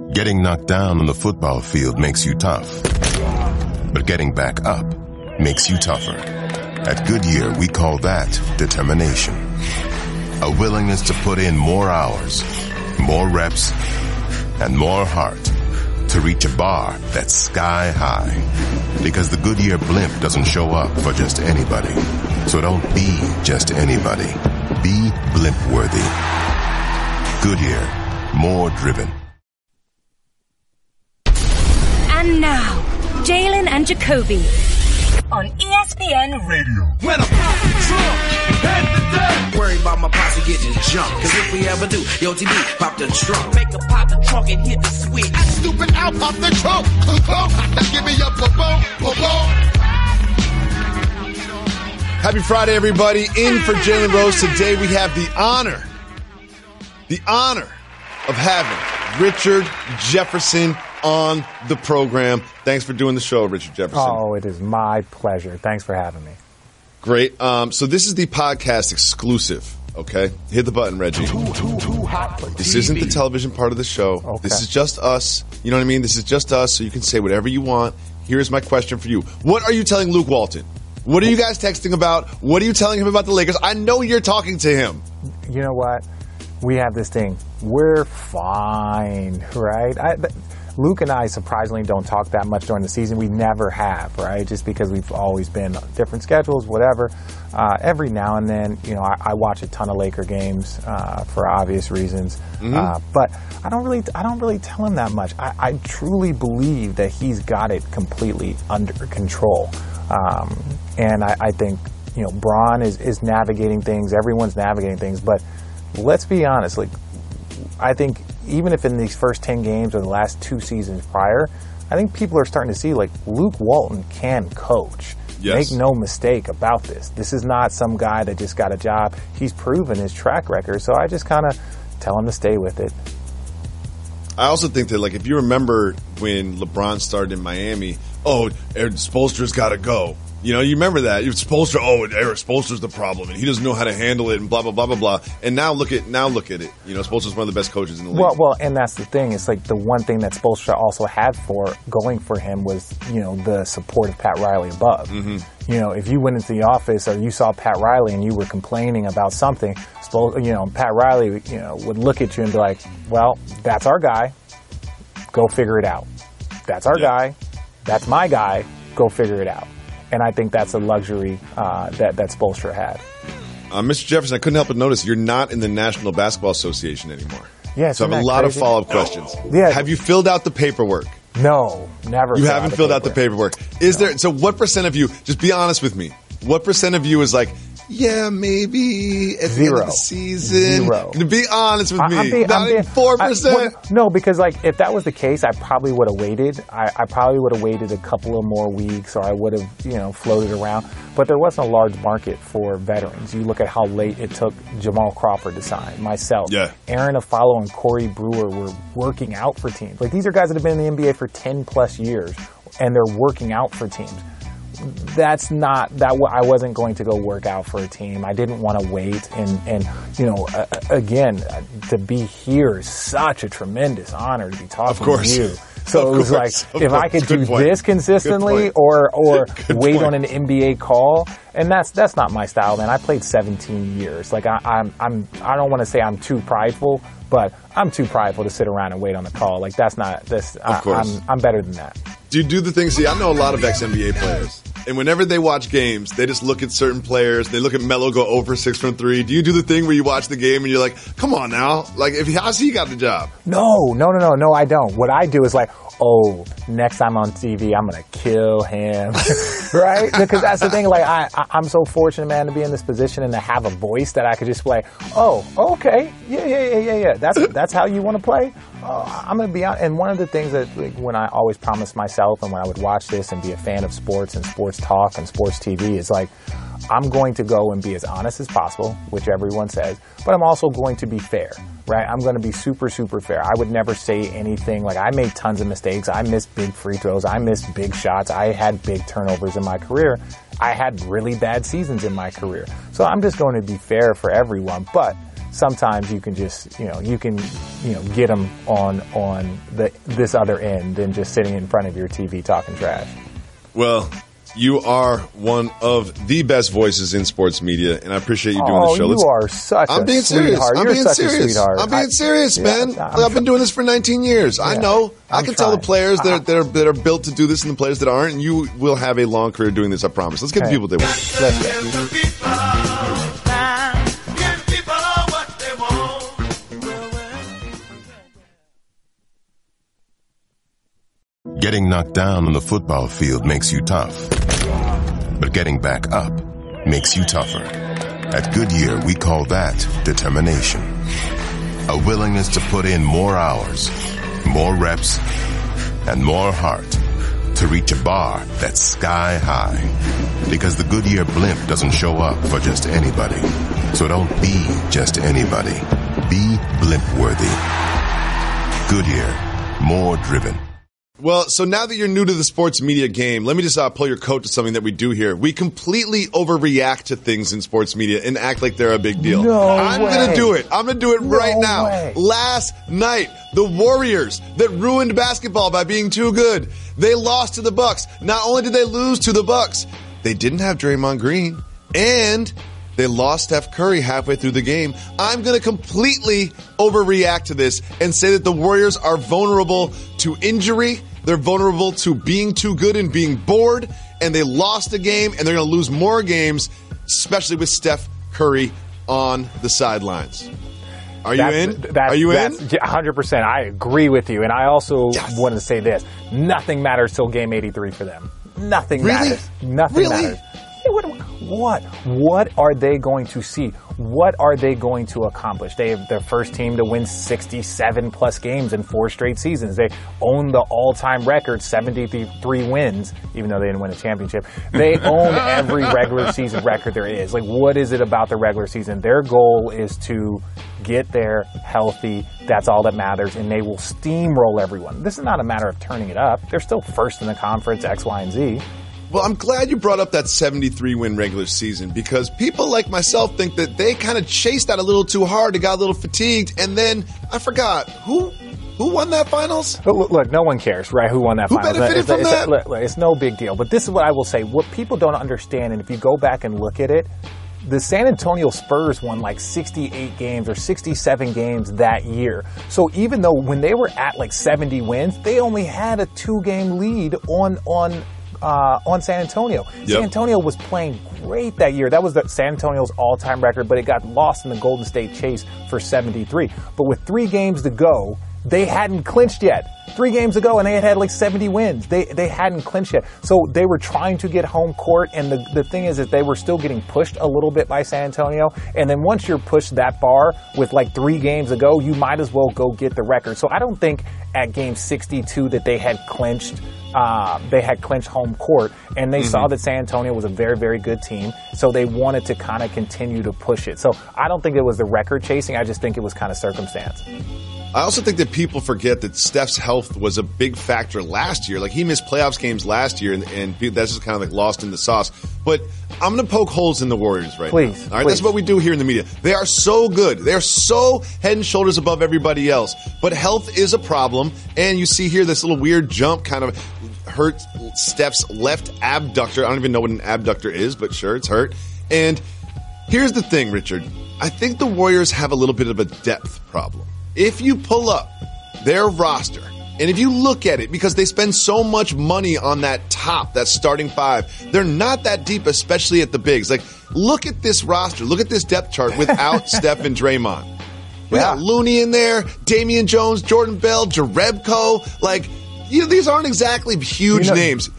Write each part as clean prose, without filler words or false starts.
Getting knocked down on the football field makes you tough, but getting back up makes you tougher. At Goodyear, we call that determination. A willingness to put in more hours, more reps, and more heart to reach a bar that's sky high. Because the Goodyear blimp doesn't show up for just anybody. So don't be just anybody. Be blimp-worthy. Goodyear, more driven. And now, Jalen and Jacoby on ESPN Radio. When I pop the trunk, head to death. Worry about my posse getting jumped. Cause if we ever do, yo, TB, pop the trunk. Make a pop the trunk and hit the switch. Stupid, I'll pop the trunk. Give me a boom. Happy Friday, everybody. In for Jalen Rose. Today we have the honor of having Richard Jefferson on the program. Thanks for doing the show, Richard Jefferson. Oh, it is my pleasure. Thanks for having me. Great. So this is the podcast exclusive, okay? Hit the button, Reggie. This isn't the television part of the show. Okay. This is just us. You know what I mean? This is just us, so you can say whatever you want. Here's my question for you. What are you telling Luke Walton? What are you guys texting about? What are you telling him about the Lakers? I know you're talking to him. You know what? We have this thing. We're fine, right? Luke and I surprisingly don't talk that much during the season. We never have, right? Just because we've always been on different schedules, whatever. Every now and then, you know, I watch a ton of Laker games for obvious reasons. But I don't really tell him that much. I truly believe that he's got it completely under control. And I think, you know, Bron is navigating things. Everyone's navigating things. But let's be honest. Like, I think even if in these first 10 games or the last 2 seasons prior, I think people are starting to see, like, Luke Walton can coach. Yes. Make no mistake about this. This is not some guy that just got a job. He's proven his track record. So I just kind of tell him to stay with it. I also think that, like, if you remember when LeBron started in Miami, Eric Spoelstra's got to go. You know, you remember that. Spoelstra, Eric Spoelstra's the problem, and he doesn't know how to handle it, and blah, blah, blah, blah, blah. And now look at it. You know, Spoelstra's one of the best coaches in the league. Well, and that's the thing. It's like the one thing that Spoelstra also had going for him was, you know, the support of Pat Riley above. Mm-hmm. You know, if you went into the office or you saw Pat Riley and you were complaining about something, Pat Riley, you know, would look at you and be like, well, that's our guy. Go figure it out. That's our guy. That's my guy. Go figure it out. And I think that's a luxury that Spoelstra had. Mr. Jefferson, I couldn't help but notice you're not in the National Basketball Association anymore. Yeah, so I have a lot of follow-up questions. Yeah. Have you filled out the paperwork? No, never. You haven't filled out the paperwork. So what percent of you, just be honest with me, what percent of you is like, yeah, maybe at the end of the season. Zero. To be honest with me, not even 4%. No, because like if that was the case, I probably would have waited. I probably would have waited a couple of more weeks, or I would have, you know, floated around. But there wasn't a large market for veterans. You look at how late it took Jamal Crawford to sign, myself. Yeah. Aaron Afalo and Corey Brewer were working out for teams. Like, these are guys that have been in the NBA for 10 plus years, and they're working out for teams. That's not that. I wasn't going to go work out for a team. I didn't want to wait, and you know, again, to be here is such a tremendous honor to be talking to you. So it was like, if I could do this consistently, or wait on an NBA call, and that's not my style, man. I played 17 years. Like I don't want to say I'm too prideful, but I'm too prideful to sit around and wait on the call. Like that's not this. I'm better than that. Do you do the thing? See, I know a lot of ex-NBA players. And whenever they watch games, they just look at certain players. They look at Melo go 0 for 6 from 3. Do you do the thing where you watch the game and you're like, come on now? Like, how's he got the job? No, I don't. What I do is like, next time on TV, I'm going to kill him. Right? Because that's the thing. Like, I'm so fortunate, man, to be in this position and to have a voice that I could just play, okay. Yeah. That's how you want to play? I'm going to be out. And one of the things that, like, when I always promised myself and when I would watch this and be a fan of sports and sports talk and sports TV is like, I'm going to go and be as honest as possible, which everyone says, but I'm also going to be fair, right? I'm going to be super, super fair. I would never say anything. Like, I made tons of mistakes. I missed big free throws. I missed big shots. I had big turnovers in my career. I had really bad seasons in my career. So I'm just going to be fair for everyone. But sometimes you can just, get them on this other end than just sitting in front of your TV talking trash. Well, you are one of the best voices in sports media, and I appreciate you doing the show. You are such a sweetheart. I'm being serious. I'm being serious, man. I've been doing this for 19 years. Yeah, I know. I can tell the players that are built to do this and the players that aren't, and you will have a long career doing this, I promise. Let's get the people they want. Let's go. Getting knocked down on the football field makes you tough. But getting back up makes you tougher. At Goodyear, we call that determination. A willingness to put in more hours, more reps, and more heart to reach a bar that's sky high. Because the Goodyear blimp doesn't show up for just anybody. So don't be just anybody. Be blimp-worthy. Goodyear, more driven. Well, so now that you're new to the sports media game, let me just pull your coat to something that we do here. We completely overreact to things in sports media and act like they're a big deal. I'm going to do it. I'm going to do it right now. Last night, the Warriors that ruined basketball by being too good, they lost to the Bucks. Not only did they lose to the Bucks, they didn't have Draymond Green, and they lost Steph Curry halfway through the game. I'm going to completely overreact to this and say that the Warriors are vulnerable to injury. They're vulnerable to being too good and being bored, and they lost a game, and they're going to lose more games, especially with Steph Curry on the sidelines. Are you in? Are you in? 100%. I agree with you, and I also want to say this. Nothing matters till game 83 for them. Nothing matters. Nothing matters. What are they going to see? What are they going to accomplish? They have their first team to win 67-plus games in 4 straight seasons. They own the all-time record, 73 wins, even though they didn't win a championship. They own every regular season record there is. Like, what is it about the regular season? Their goal is to get there healthy. That's all that matters, and they will steamroll everyone. This is not a matter of turning it up. They're still first in the conference, X, Y, and Z. Well, I'm glad you brought up that 73-win regular season, because people like myself think that they kind of chased that a little too hard. They got a little fatigued, and then I forgot who won that finals. Look, no one cares, right? Who won that finals? Who benefited from that? Look, it's no big deal. But this is what I will say: what people don't understand, and if you go back and look at it, the San Antonio Spurs won like 68 games or 67 games that year. So even though when they were at like 70 wins, they only had a 2-game lead on San Antonio. Yep. San Antonio was playing great that year. That was San Antonio's all-time record, but it got lost in the Golden State chase for 73. But with 3 games to go, they hadn't clinched yet. 3 games ago, and they had like 70 wins. They hadn't clinched yet. So they were trying to get home court, and the thing is that they were still getting pushed a little bit by San Antonio. And then once you're pushed that far with like 3 games ago, you might as well go get the record. So I don't think at game 62 that they had clinched home court, and they saw that San Antonio was a very, very good team, so they wanted to kind of continue to push it. So I don't think it was the record chasing. I just think it was kind of circumstance. I also think that people forget that Steph's health was a big factor last year. Like, he missed playoffs games last year, and that's just kind of like lost in the sauce. But I'm going to poke holes in the Warriors right now. All right, that's what we do here in the media. They are so good. They are so head and shoulders above everybody else. But health is a problem, and you see here this little weird jump kind of hurt Steph's left abductor. I don't even know what an abductor is, but sure, it's hurt. And here's the thing, Richard. I think the Warriors have a little bit of a depth problem. If you pull up their roster, and if you look at it, because they spend so much money on that starting 5, they're not that deep, especially at the bigs. Like, look at this roster. Look at this depth chart without Steph and Draymond. We got Looney in there, Damian Jones, Jordan Bell, Jerebko. Like, these aren't exactly huge names.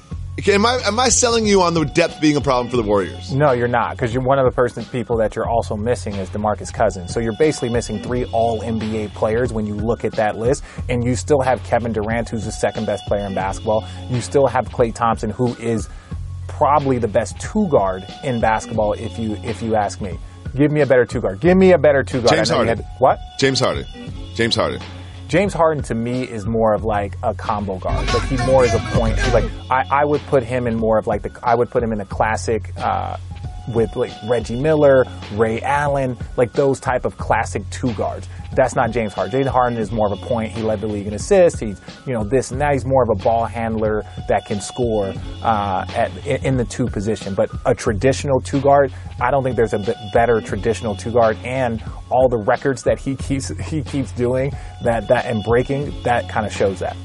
Okay, am I selling you on the depth being a problem for the Warriors? No, you're not, because you're one of the people that you're also missing is DeMarcus Cousins. So you're basically missing 3 All-NBA players when you look at that list, and you still have Kevin Durant, who's the second best player in basketball. You still have Klay Thompson, who is probably the best 2-guard in basketball, if you ask me. Give me a better 2-guard. Give me a better 2-guard. James Harden. What? James Harden. James Harden, to me, is more of like a combo guard. Like, he more is a point. Like, I would put him in more of like I would put him in a classic with like Reggie Miller, Ray Allen, like those type of classic two guards. That's not James Harden. James Harden is more of a point. He led the league in assists. He's, this and that. He's more of a ball handler that can score in the two position. But a traditional two guard, I don't think there's a better traditional two guard. And all the records that he keeps doing that and breaking, that kind of shows that.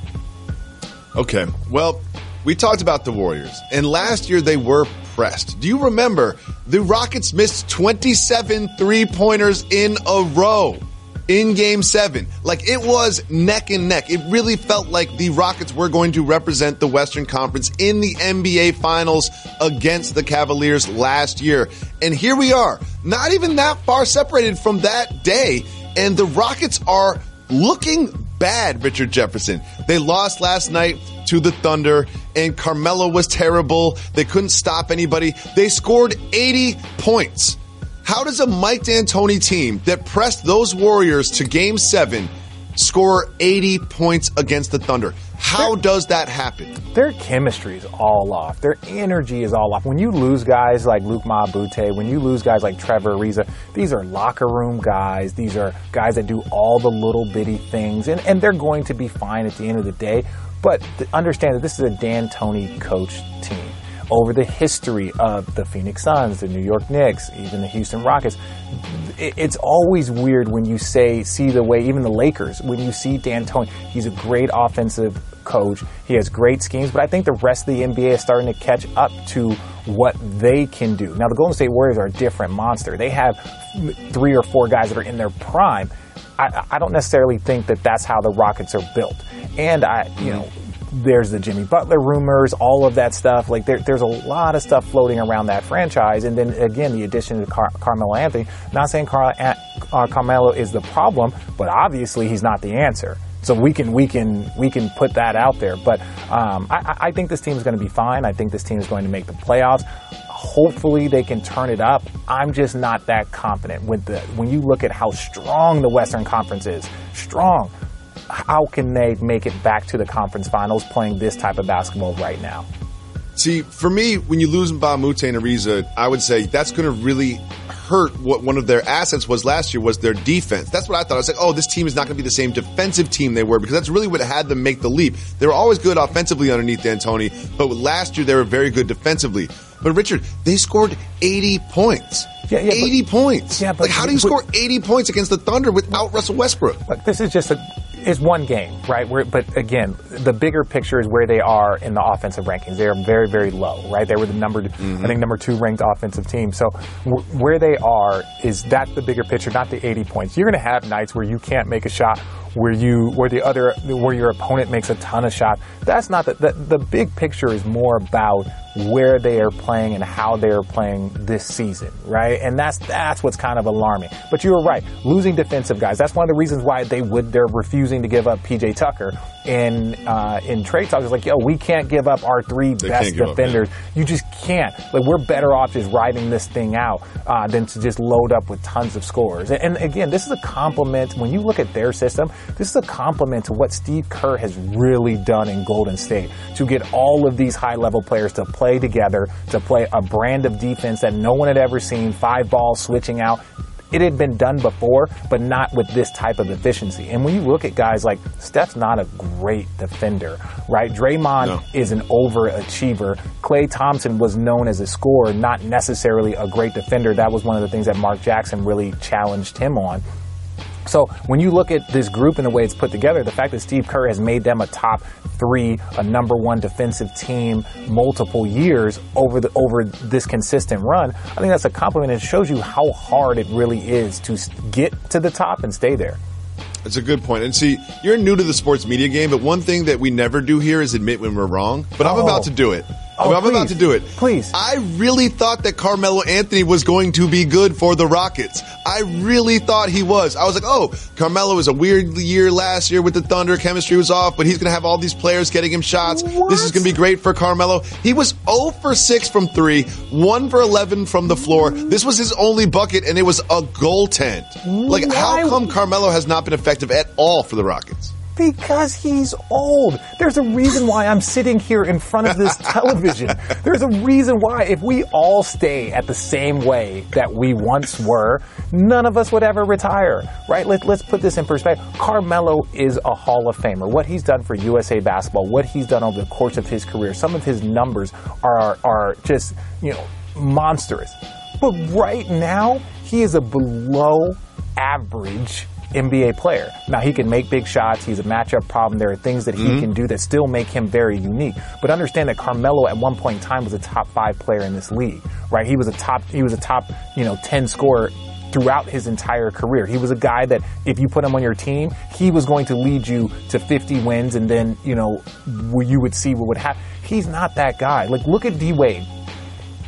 Okay, well, we talked about the Warriors, and last year they were pressed. Do you remember the Rockets missed 27 three-pointers in a row in Game 7? Like, it was neck and neck. It really felt like the Rockets were going to represent the Western Conference in the NBA Finals against the Cavaliers last year. And here we are, not even that far separated from that day, and the Rockets are looking bad, Richard Jefferson. They lost last night to the Thunder, and Carmelo was terrible. They couldn't stop anybody. They scored 80 points. How does a Mike D'Antoni team that pressed those Warriors to Game 7 score 80 points against the Thunder? How does that happen? Their chemistry is all off. Their energy is all off. When you lose guys like Luke Mabute, when you lose guys like Trevor Ariza, these are locker room guys. These are guys that do all the little bitty things, and they're going to be fine at the end of the day. But understand that this is a D'Antoni coach team. Over the history of the Phoenix Suns, the New York Knicks, even the Houston Rockets, it's always weird when you see the way, even the Lakers, when you see D'Antoni, he's a great offensive coach. He has great schemes, but I think the rest of the NBA is starting to catch up to what they can do. Now, the Golden State Warriors are a different monster. They have 3 or 4 guys that are in their prime. I don't necessarily think that that's how the Rockets are built. And there's the Jimmy Butler rumors, all of that stuff. Like there's a lot of stuff floating around that franchise. And then again, the addition of Carmelo Anthony. Not saying Carmelo is the problem, but obviously he's not the answer. So we can put that out there. But I think this team is going to be fine. I think this team is going to make the playoffs. Hopefully they can turn it up. I'm just not that confident when you look at how strong the Western Conference is. Strong. How can they make it back to the conference finals playing this type of basketball right now? See, for me, when you lose Mbamute and Ariza, I would say that's going to really hurt what one of their assets was last year, was their defense. That's what I thought. I was like, this team is not going to be the same defensive team they were, because that's really what had them make the leap. They were always good offensively underneath D'Antoni, but last year they were very good defensively. But Richard, they scored 80 points. Yeah, 80 points. Yeah, but how do you score 80 points against the Thunder without Russell Westbrook? Look, this is just it's one game, right? But again, the bigger picture is where they are in the offensive rankings. They are very, very low, right? They were the number 2 ranked offensive team. So where they are, is that the bigger picture, not the 80 points. You're going to have nights where you can't make a shot, where your opponent makes a ton of shots. That's not the big picture is more about where they are playing and how they are playing this season, right? And that's what's kind of alarming. But you were right, losing defensive guys. That's one of the reasons why they're refusing to give up PJ Tucker in trade talks. It's like, we can't give up our 3 best defenders. You just can't. Like, we're better off just riding this thing out than to just load up with tons of scores. And again, this is a compliment. When you look at their system, this is a compliment to what Steve Kerr has really done in Golden State, to get all of these high-level players to play together, to play a brand of defense that no one had ever seen, 5 balls switching out. It had been done before, but not with this type of efficiency. And when you look at guys like Steph's not a great defender, right? Draymond is an overachiever. Klay Thompson was known as a scorer, not necessarily a great defender. That was one of the things that Mark Jackson really challenged him on. So when you look at this group and the way it's put together, the fact that Steve Kerr has made them a top 3, a number 1 defensive team multiple years over this consistent run, I think that's a compliment. It shows you how hard it really is to get to the top and stay there. That's a good point. And see, you're new to the sports media game, but one thing that we never do here is admit when we're wrong. But I'm about to do it. I'm about to do it. Please. I really thought that Carmelo Anthony was going to be good for the Rockets. I really thought he was. I was like, Carmelo was a weird year last year with the Thunder. Chemistry was off, but he's going to have all these players getting him shots. What? This is going to be great for Carmelo. He was 0 for 6 from 3, 1 for 11 from the floor. This was his only bucket, and it was a goaltend. Like, how come Carmelo has not been effective at all for the Rockets? Because he's old. There's a reason why I'm sitting here in front of this television. There's a reason why if we all stay at the same way that we once were, none of us would ever retire, right? Let's put this in perspective. Carmelo is a Hall of Famer. What he's done for USA Basketball, what he's done over the course of his career, some of his numbers are just, monstrous. But right now, he is a below average NBA player. Now, he can make big shots. He's a matchup problem. There are things that he can do that still make him very unique. But understand that Carmelo at one point in time was a top 5 player in this league, right? He was a top 10 scorer throughout his entire career. He was a guy that if you put him on your team, he was going to lead you to 50 wins, and then, where you would see what would happen. He's not that guy. Like, look at D-Wade.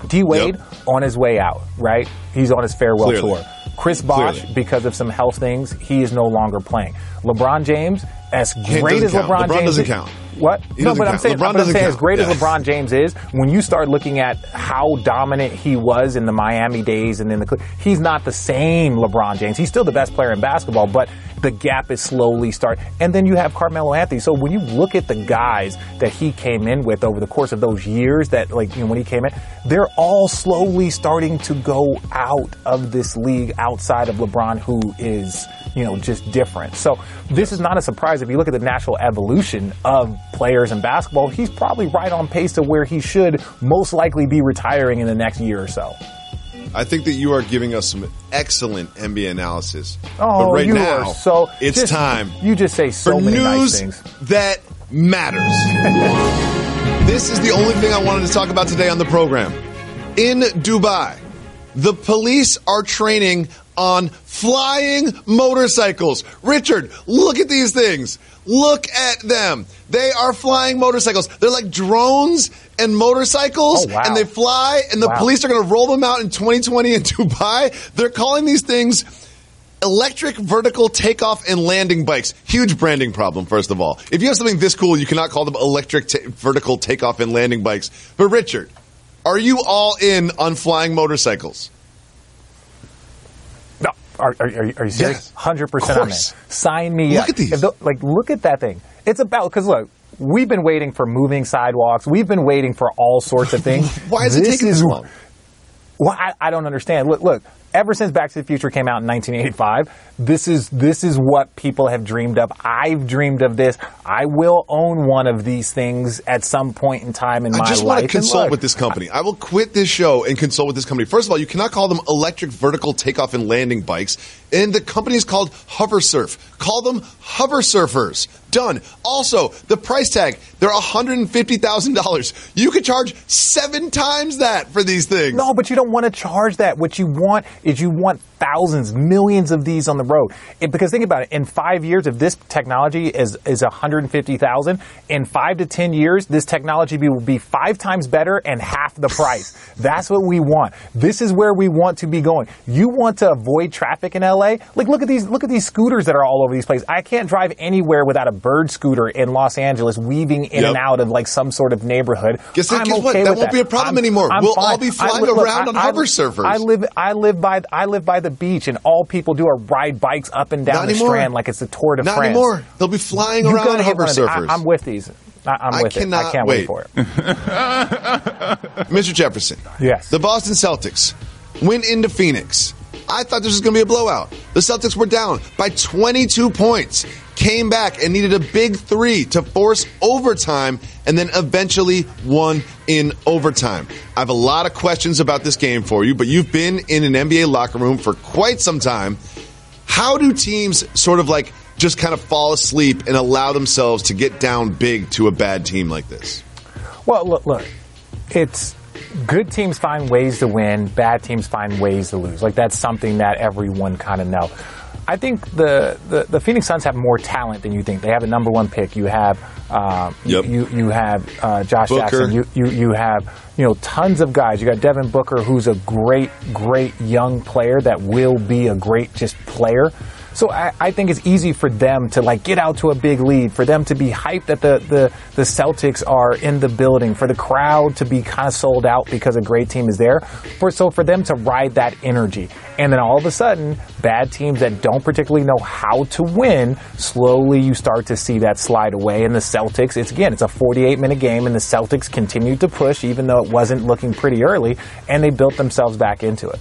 D-Wade on his way out, right? He's on his farewell tour. Chris Bosh, because of some health things, he is no longer playing. LeBron James, as great as LeBron James doesn't count. What? No, but I'm saying as great as LeBron James is, when you start looking at how dominant he was in the Miami days and in he's not the same LeBron James. He's still the best player in basketball, but the gap is slowly starting. And then you have Carmelo Anthony. So when you look at the guys that he came in with over the course of those years that, when he came in, they're all slowly starting to go out of this league outside of LeBron, who is, just different. So this is not a surprise. If you look at the natural evolution of players in basketball, he's probably right on pace to where he should most likely be retiring in the next year or so. I think that you are giving us some excellent NBA analysis. Oh, but right you now, are so. It's time. You just say so for many news nice things that matters. This is the only thing I wanted to talk about today on the program. In Dubai, the police are training on flying motorcycles. Richard, look at these things. Look at them. They are flying motorcycles. They're like drones and motorcycles, and they fly, and the police are going to roll them out in 2020 in Dubai. They're calling these things electric vertical takeoff and landing bikes. Huge branding problem, first of all. If you have something this cool, you cannot call them electric vertical takeoff and landing bikes. But Richard, are you all in on flying motorcycles? No. Are you serious? 100% I'm in. Sign me up. Look at these. Look at that thing. It's about, because look, we've been waiting for moving sidewalks. We've been waiting for all sorts of things. Why is it taking this long? Well, I don't understand. Look, ever since Back to the Future came out in 1985, this is what people have dreamed of. I've dreamed of this. I will own one of these things at some point in time in my life. I just want to consult with this company. I will quit this show and consult with this company. First of all, you cannot call them electric vertical takeoff and landing bikes. And the company is called Hoversurf. Call them Hover Surfers. Done. Also, the price tag, they're $150,000. You could charge 7 times that for these things. No, but you don't want to charge that. What you want is thousands, millions of these on the road. Because think about it, in 5 years, if this technology is $150,000, in 5 to 10 years, this technology will be 5 times better and half the price. That's what we want. This is where we want to be going. You want to avoid traffic in LA? Look at these scooters that are all over these places. I can't drive anywhere without a bird scooter in Los Angeles weaving in and out of some sort of neighborhood. Guess what? That won't be a problem anymore. We'll all be flying around on hover surfers. I live by the beach, and all people do are ride bikes up and down the Strand like it's the Tour de France. Not anymore. They'll be flying around on hover surfers. I'm with these. I'm with it. I can't wait for it. Mr. Jefferson. Yes. The Boston Celtics went into Phoenix. I thought this was going to be a blowout. The Celtics were down by 22 points, came back and needed a big 3 to force overtime, and then eventually won in overtime. I have a lot of questions about this game for you, but you've been in an NBA locker room for quite some time. How do teams sort of just kind of fall asleep and allow themselves to get down big to a bad team like this? Well, look, it's good teams find ways to win, bad teams find ways to lose. That's something that everyone kind of knows. I think the Phoenix Suns have more talent than you think. They have a number 1 pick. You have you have Josh Booker. Jackson. You have tons of guys. You got Devin Booker, who's a great young player that will be a great just player. So I think it's easy for them to like get out to a big lead, for them to be hyped that the Celtics are in the building, for the crowd to be kind of sold out because a great team is there. For them to ride that energy. And then all of a sudden, bad teams that don't particularly know how to win, slowly you start to see that slide away. And the Celtics, it's a 48-minute game, and the Celtics continued to push even though it wasn't looking pretty early, and they built themselves back into it.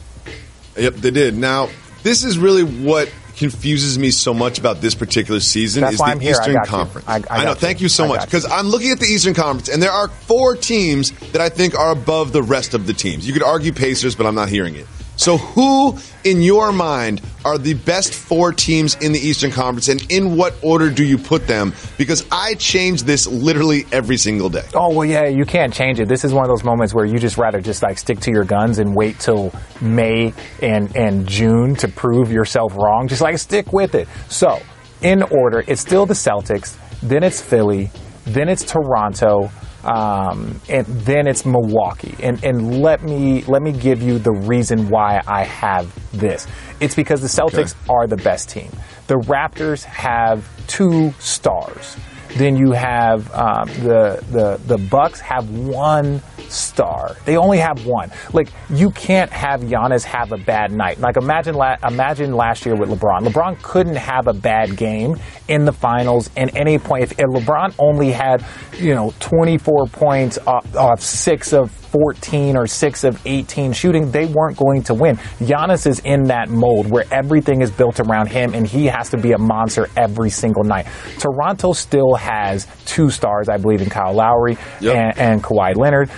Yep, they did. Now, this is really what confuses me so much about this particular season. That's is why the I'm here. Eastern I Conference. I know. Thank you so much. Because I'm looking at the Eastern Conference, and there are 4 teams that I think are above the rest of the teams. You could argue Pacers, but I'm not hearing it. So who, in your mind, are the best 4 teams in the Eastern Conference, and in what order do you put them? Because I change this literally every single day. Oh, well, yeah, you can't change it. This is one of those moments where you just rather just like stick to your guns and wait till May and June to prove yourself wrong. Just like stick with it. So, in order, it's still the Celtics, then it's Philly, then it's Toronto, and then it's Milwaukee. And let me give you the reason why I have this. It's because the Celtics are the best team. The Raptors have 2 stars. Then you have the Bucks have 1 star. They only have 1. Like, you can't have Giannis have a bad night. Like, imagine last year with LeBron. LeBron couldn't have a bad game in the finals at any point. If LeBron only had 24 points off 6 of 14 or 6 of 18 shooting, they weren't going to win. Giannis is in that mold where everything is built around him, and he has to be a monster every single night. Toronto still has 2 stars, I believe, in Kyle Lowry and Kawhi Leonard.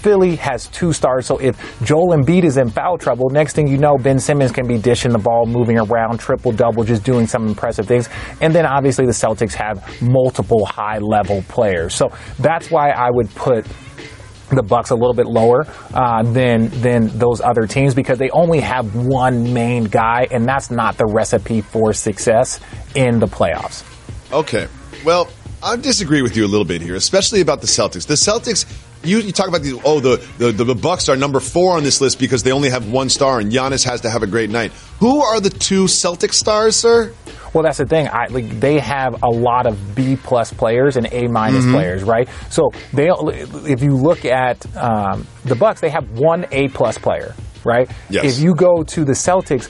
Philly has 2 stars, so if Joel Embiid is in foul trouble, next thing you know, Ben Simmons can be dishing the ball, moving around, triple-double, just doing some impressive things. And then obviously the Celtics have multiple high-level players. So that's why I would put the Bucks a little bit lower than those other teams, because they only have 1 main guy, and that's not the recipe for success in the playoffs. Okay. Well, I disagree with you a little bit here, especially about the Celtics. The Celtics, you talk about the Bucks are number 4 on this list because they only have 1 star, and Giannis has to have a great night. Who are the 2 Celtics stars, sir? Well, that's the thing. They have a lot of B-plus players and A-minus players, right? So if you look at the Bucks, they have 1 A-plus player, right? Yes. If you go to the Celtics,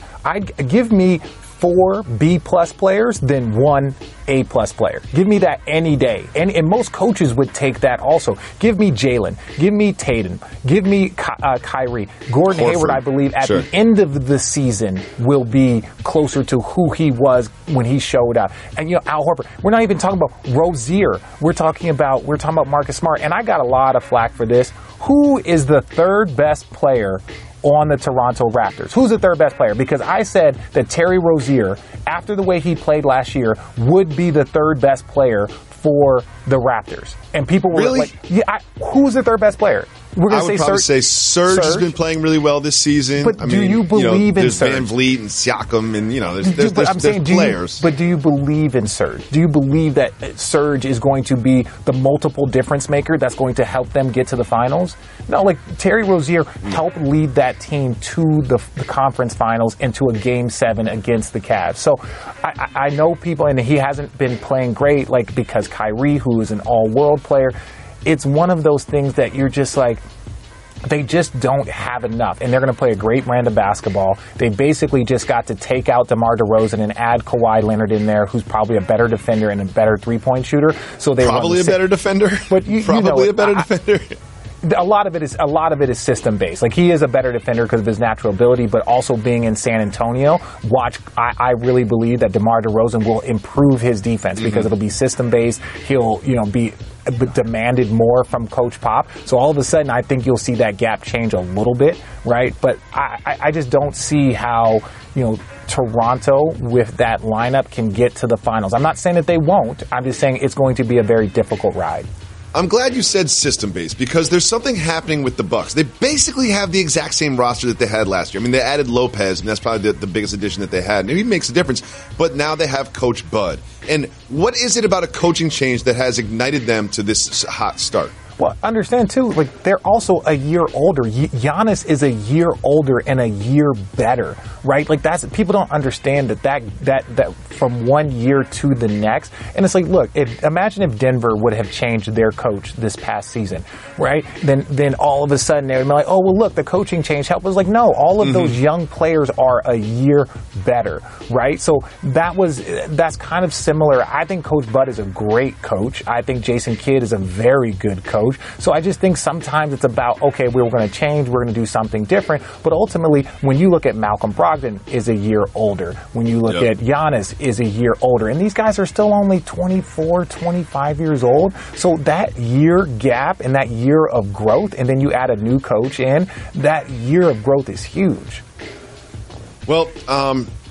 give me 4 B-plus players than 1 A-plus player. Give me that any day. And most coaches would take that also. Give me Jalen. Give me Tatum. Give me Kyrie. Gordon Hayward, I believe, at the end of the season will be closer to who he was when he showed up. And, Al Horford. We're not even talking about Rozier. We're talking about Marcus Smart. And I got a lot of flack for this. Who is the 3rd best player on the Toronto Raptors? Who's the 3rd best player? Because I said that Terry Rozier, after the way he played last year, would be the 3rd best player for the Raptors. And people were like, who's the 3rd best player? We're going to say Serge. I would probably say Serge has been playing really well this season. But do you believe in Serge? There's Van Vliet and Siakam, and there's players. But do you believe in Serge? Do you believe that Serge is going to be the multiple difference maker that's going to help them get to the finals? No, like Terry Rozier helped lead that team to the conference finals and to a Game 7 against the Cavs. So I know people, and he hasn't been playing great, like because Kyrie, who is an all-world player, it's one of those things that you're just like, they just don't have enough, and they're going to play a great brand of basketball. They basically just got to take out DeMar DeRozan and add Kawhi Leonard in there, who's probably a better defender and a better three-point shooter. So they probably a better defender, but probably a better defender. A lot of it is system based. Like, he is a better defender because of his natural ability, but also being in San Antonio, I really believe that DeMar DeRozan will improve his defense because it'll be system based. He'll be demanded more from Coach Pop. So all of a sudden, I think you'll see that gap change a little bit, right? But I just don't see how Toronto with that lineup can get to the finals. I'm not saying that they won't. I'm just saying it's going to be a very difficult ride. I'm glad you said system-based, because there's something happening with the Bucks. They basically have the exact same roster that they had last year. I mean, they added Lopez, and that's probably the biggest addition that they had. And he makes a difference, but now they have Coach Bud. And what is it about a coaching change that has ignited them to this hot start? Well, understand, too, like, they're also a year older. Giannis is a year older and a year better, right? Like that's people don't understand that from 1 year to the next. And it's like, look, imagine if Denver would have changed their coach this past season, right? Then all of a sudden they would be like, oh well, look, the coaching change helped. It was like, no, all of those young players are a year better, right? So that's kind of similar. I think Coach Bud is a great coach. I think Jason Kidd is a very good coach. So I just think sometimes it's about, okay, we're going to change, we're going to do something different. But ultimately, when you look at Malcolm Brogdon is a year older. When you look at Giannis is a year older. And these guys are still only 24, 25 years old. So that year gap and that year of growth, and then you add a new coach in, that year of growth is huge. Well,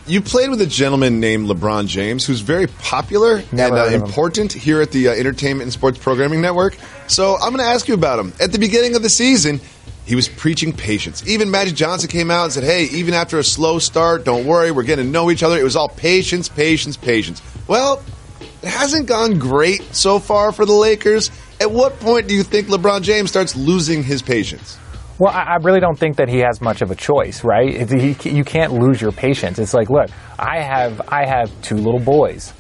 you played with a gentleman named LeBron James, who's very popular and important here at the Entertainment and Sports Programming Network. So I'm going to ask you about him. At the beginning of the season, he was preaching patience. Even Magic Johnson came out and said, hey, even after a slow start, don't worry, we're getting to know each other. It was all patience, patience, patience. Well, it hasn't gone great so far for the Lakers. At what point do you think LeBron James starts losing his patience? Well, I really don't think that he has much of a choice, right? You can't lose your patience. It's like, look, I have two little boys,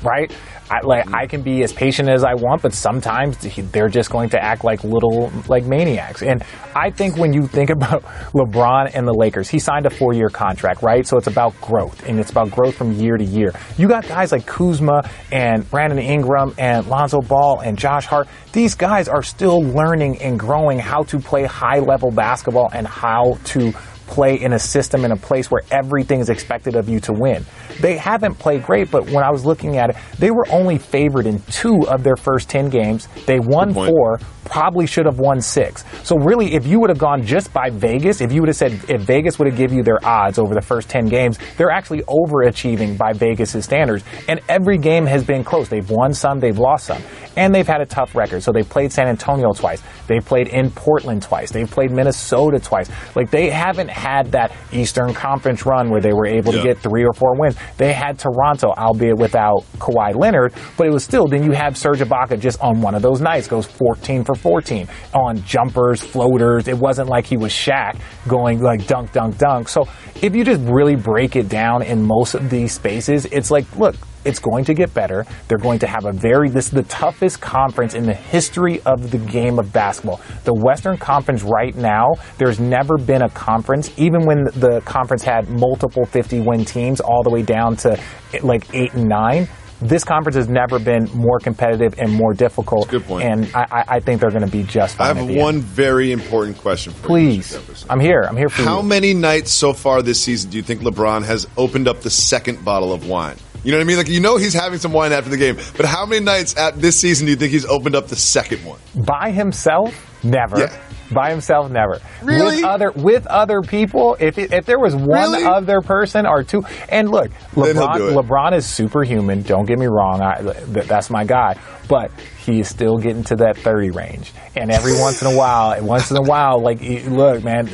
right? I can be as patient as I want, but sometimes they're just going to act like little maniacs. And I think when you think about LeBron and the Lakers, he signed a 4-year contract, right? So it's about growth, and it's about growth from year to year. You got guys like Kuzma and Brandon Ingram and Lonzo Ball and Josh Hart. These guys are still learning and growing how to play high-level basketball and how to play in a system, in a place where everything is expected of you to win. They haven't played great, but when I was looking at it, they were only favored in 2 of their first 10 games. They won 4, probably should have won 6. So really, if you would have gone just by Vegas, if you would have said, if Vegas would have given you their odds over the first 10 games, they're actually overachieving by Vegas' standards. And every game has been close. They've won some, they've lost some. And they've had a tough record. So they played San Antonio twice. They played in Portland twice. They've played Minnesota twice. Like, they haven't had that Eastern Conference run where they were able to get 3 or 4 wins. They had Toronto, albeit without Kawhi Leonard, but it was still, then you have Serge Ibaka just on one of those nights, goes 14 for 14 on jumpers, floaters. It wasn't like he was Shaq going like dunk, dunk, dunk. So if you just really break it down in most of these spaces, it's like, look, it's going to get better. They're going to have this is the toughest conference in the history of the game of basketball. The Western Conference right now, there's never been a conference, even when the conference had multiple 50-win teams all the way down to like 8 and 9. This conference has never been more competitive and more difficult. That's a good point. And I think they're going to be just fine. I have one very important question for you. Please. I'm here for you. How many nights so far this season do you think LeBron has opened up the second bottle of wine? You know what I mean? Like, he's having some wine after the game. But how many nights this season do you think he's opened up the second one? By himself? Never. Yeah. By himself, never. Really? With other people, if there was one other person or two, and look, LeBron is superhuman. Don't get me wrong, that's my guy. But he is still getting to that 30 range, and every once in a while, like, look, man,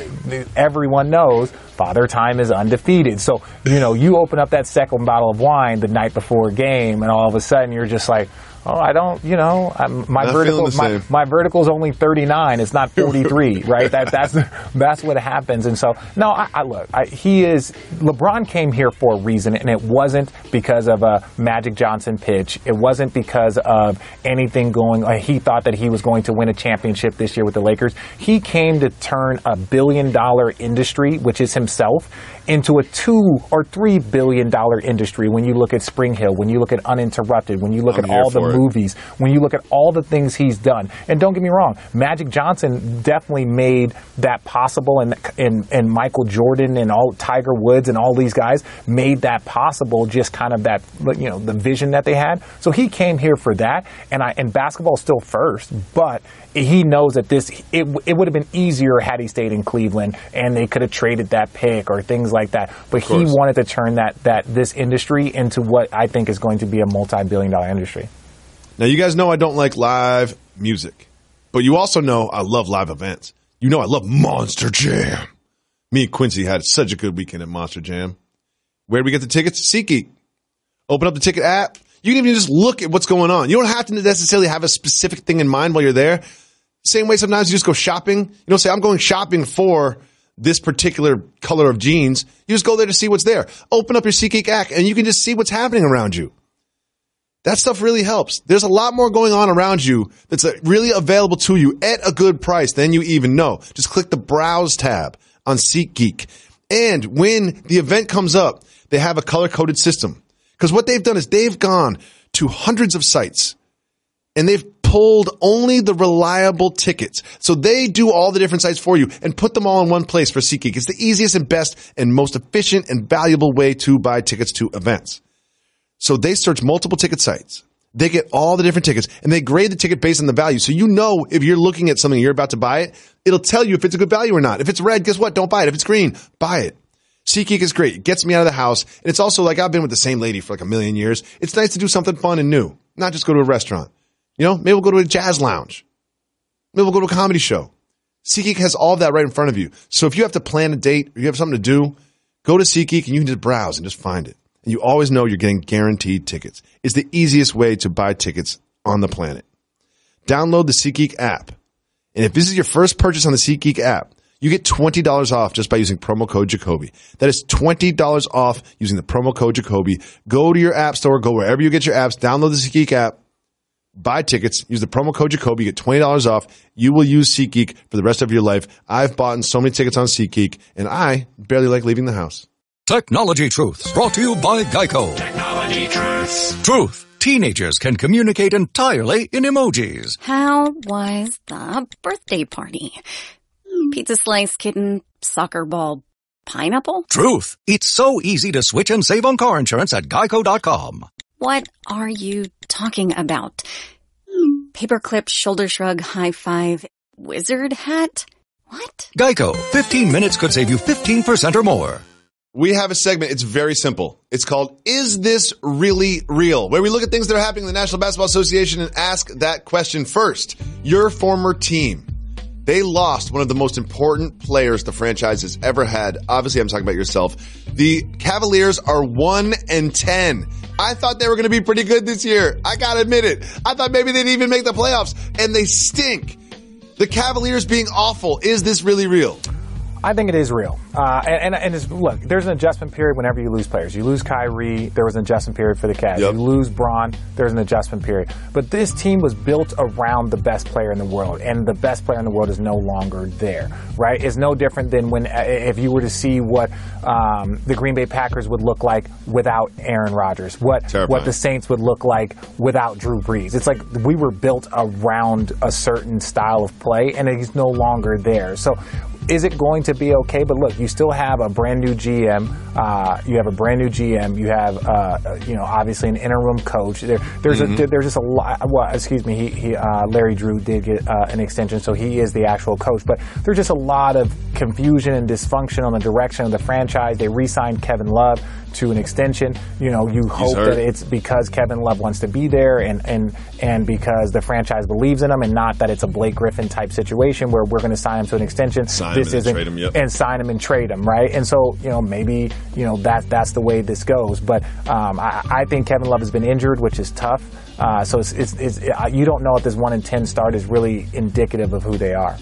everyone knows Father Time is undefeated. So you open up that second bottle of wine the night before a game, and all of a sudden you're just like, oh, I don't, my vertical is only 39. It's not 43, right? That's what happens. And so, no, LeBron came here for a reason, and it wasn't because of a Magic Johnson pitch. It wasn't because of anything going, he thought that he was going to win a championship this year with the Lakers. He came to turn $1 billion industry, which is himself, into a $2 or $3 billion industry. When you look at Spring Hill, when you look at Uninterrupted, when you look at all the movies, when you look at all the things he's done. And don't get me wrong, Magic Johnson definitely made that possible, and Michael Jordan and all Tiger Woods and all these guys made that possible, just kind of that, the vision that they had. So he came here for that, and basketball is still first, but he knows that it would have been easier had he stayed in Cleveland, and they could have traded that pick or things like that. But he wanted to turn this industry into what I think is going to be a multi-billion-dollar industry. Now, you guys know I don't like live music, but you also know I love live events. I love Monster Jam. Me and Quincy had such a good weekend at Monster Jam. Where did we get the tickets? SeatGeek. Open up the ticket app. You can even just look at what's going on. You don't have to necessarily have a specific thing in mind while you're there. Same way sometimes you just go shopping. Say, I'm going shopping for this particular color of jeans, you just go there to see what's there. Open up your SeatGeek app and you can just see what's happening around you. That stuff really helps. There's a lot more going on around you that's really available to you at a good price than you even know. Just click the Browse tab on SeatGeek. And when the event comes up, they have a color-coded system. Because what they've done is they've gone to hundreds of sites and they've pulled only the reliable tickets. So they do all the different sites for you and put them all in one place for SeatGeek. It's the easiest and best and most efficient and valuable way to buy tickets to events. So they search multiple ticket sites. They get all the different tickets and they grade the ticket based on the value. So you know if you're looking at something, you're about to buy it, it'll tell you if it's a good value or not. If it's red, guess what? Don't buy it. If it's green, buy it. SeatGeek is great. It gets me out of the house. And it's also like I've been with the same lady for like a million years. It's nice to do something fun and new, not just go to a restaurant. You know, maybe we'll go to a jazz lounge. Maybe we'll go to a comedy show. SeatGeek has all of that right in front of you. So if you have to plan a date or you have something to do, go to SeatGeek and you can just browse and just find it. And you always know you're getting guaranteed tickets. It's the easiest way to buy tickets on the planet. Download the SeatGeek app. And if this is your first purchase on the SeatGeek app, you get $20 off just by using promo code Jacoby. That is $20 off using the promo code Jacoby. Go to your app store, go wherever you get your apps, download the SeatGeek app, buy tickets, use the promo code Jacoby, you get $20 off. You will use SeatGeek for the rest of your life. I've bought so many tickets on SeatGeek, and I barely like leaving the house. Technology Truths, brought to you by Geico. Technology Truths. Truth. Teenagers can communicate entirely in emojis. How was the birthday party? Pizza slice, kitten, soccer ball, pineapple? Truth. It's so easy to switch and save on car insurance at Geico.com. What are you talking about? Paperclip, shoulder shrug, high five, wizard hat? What? Geico. 15 minutes could save you 15% or more. We have a segment. It's very simple. It's called Is This Really Real? Where we look at things that are happening in the National Basketball Association and ask that question first. Your former team. They lost one of the most important players the franchise has ever had. Obviously, I'm talking about yourself. The Cavaliers are 1-10. I thought they were going to be pretty good this year. I got to admit it. I thought maybe they'd even make the playoffs, and they stink. The Cavaliers being awful. Is this really real? I think it is real. And it's, look, there's an adjustment period whenever you lose players. You lose Kyrie, there was an adjustment period for the Cavs. Yep. You lose Bron, there's an adjustment period. But this team was built around the best player in the world, and the best player in the world is no longer there, right? It's no different than when, if you were to see what the Green Bay Packers would look like without Aaron Rodgers, what the Saints would look like without Drew Brees. It's like we were built around a certain style of play, and he's no longer there. So is it going to be okay? But look, you still have a brand new GM. You have a brand new GM. You have, obviously an interim coach. There's just a lot. Well, excuse me. Larry Drew did get an extension, so he is the actual coach. But there's just a lot of confusion and dysfunction on the direction of the franchise. They re-signed Kevin Love to an extension. You know, you hope that it's because Kevin Love wants to be there and because the franchise believes in him, and not that it's a Blake Griffin type situation where we're going to sign him to an extension. Sign him and trade him, right? And so, maybe, that's the way this goes. But I think Kevin Love has been injured, which is tough. So it's you don't know if this 1-10 start is really indicative of who they are.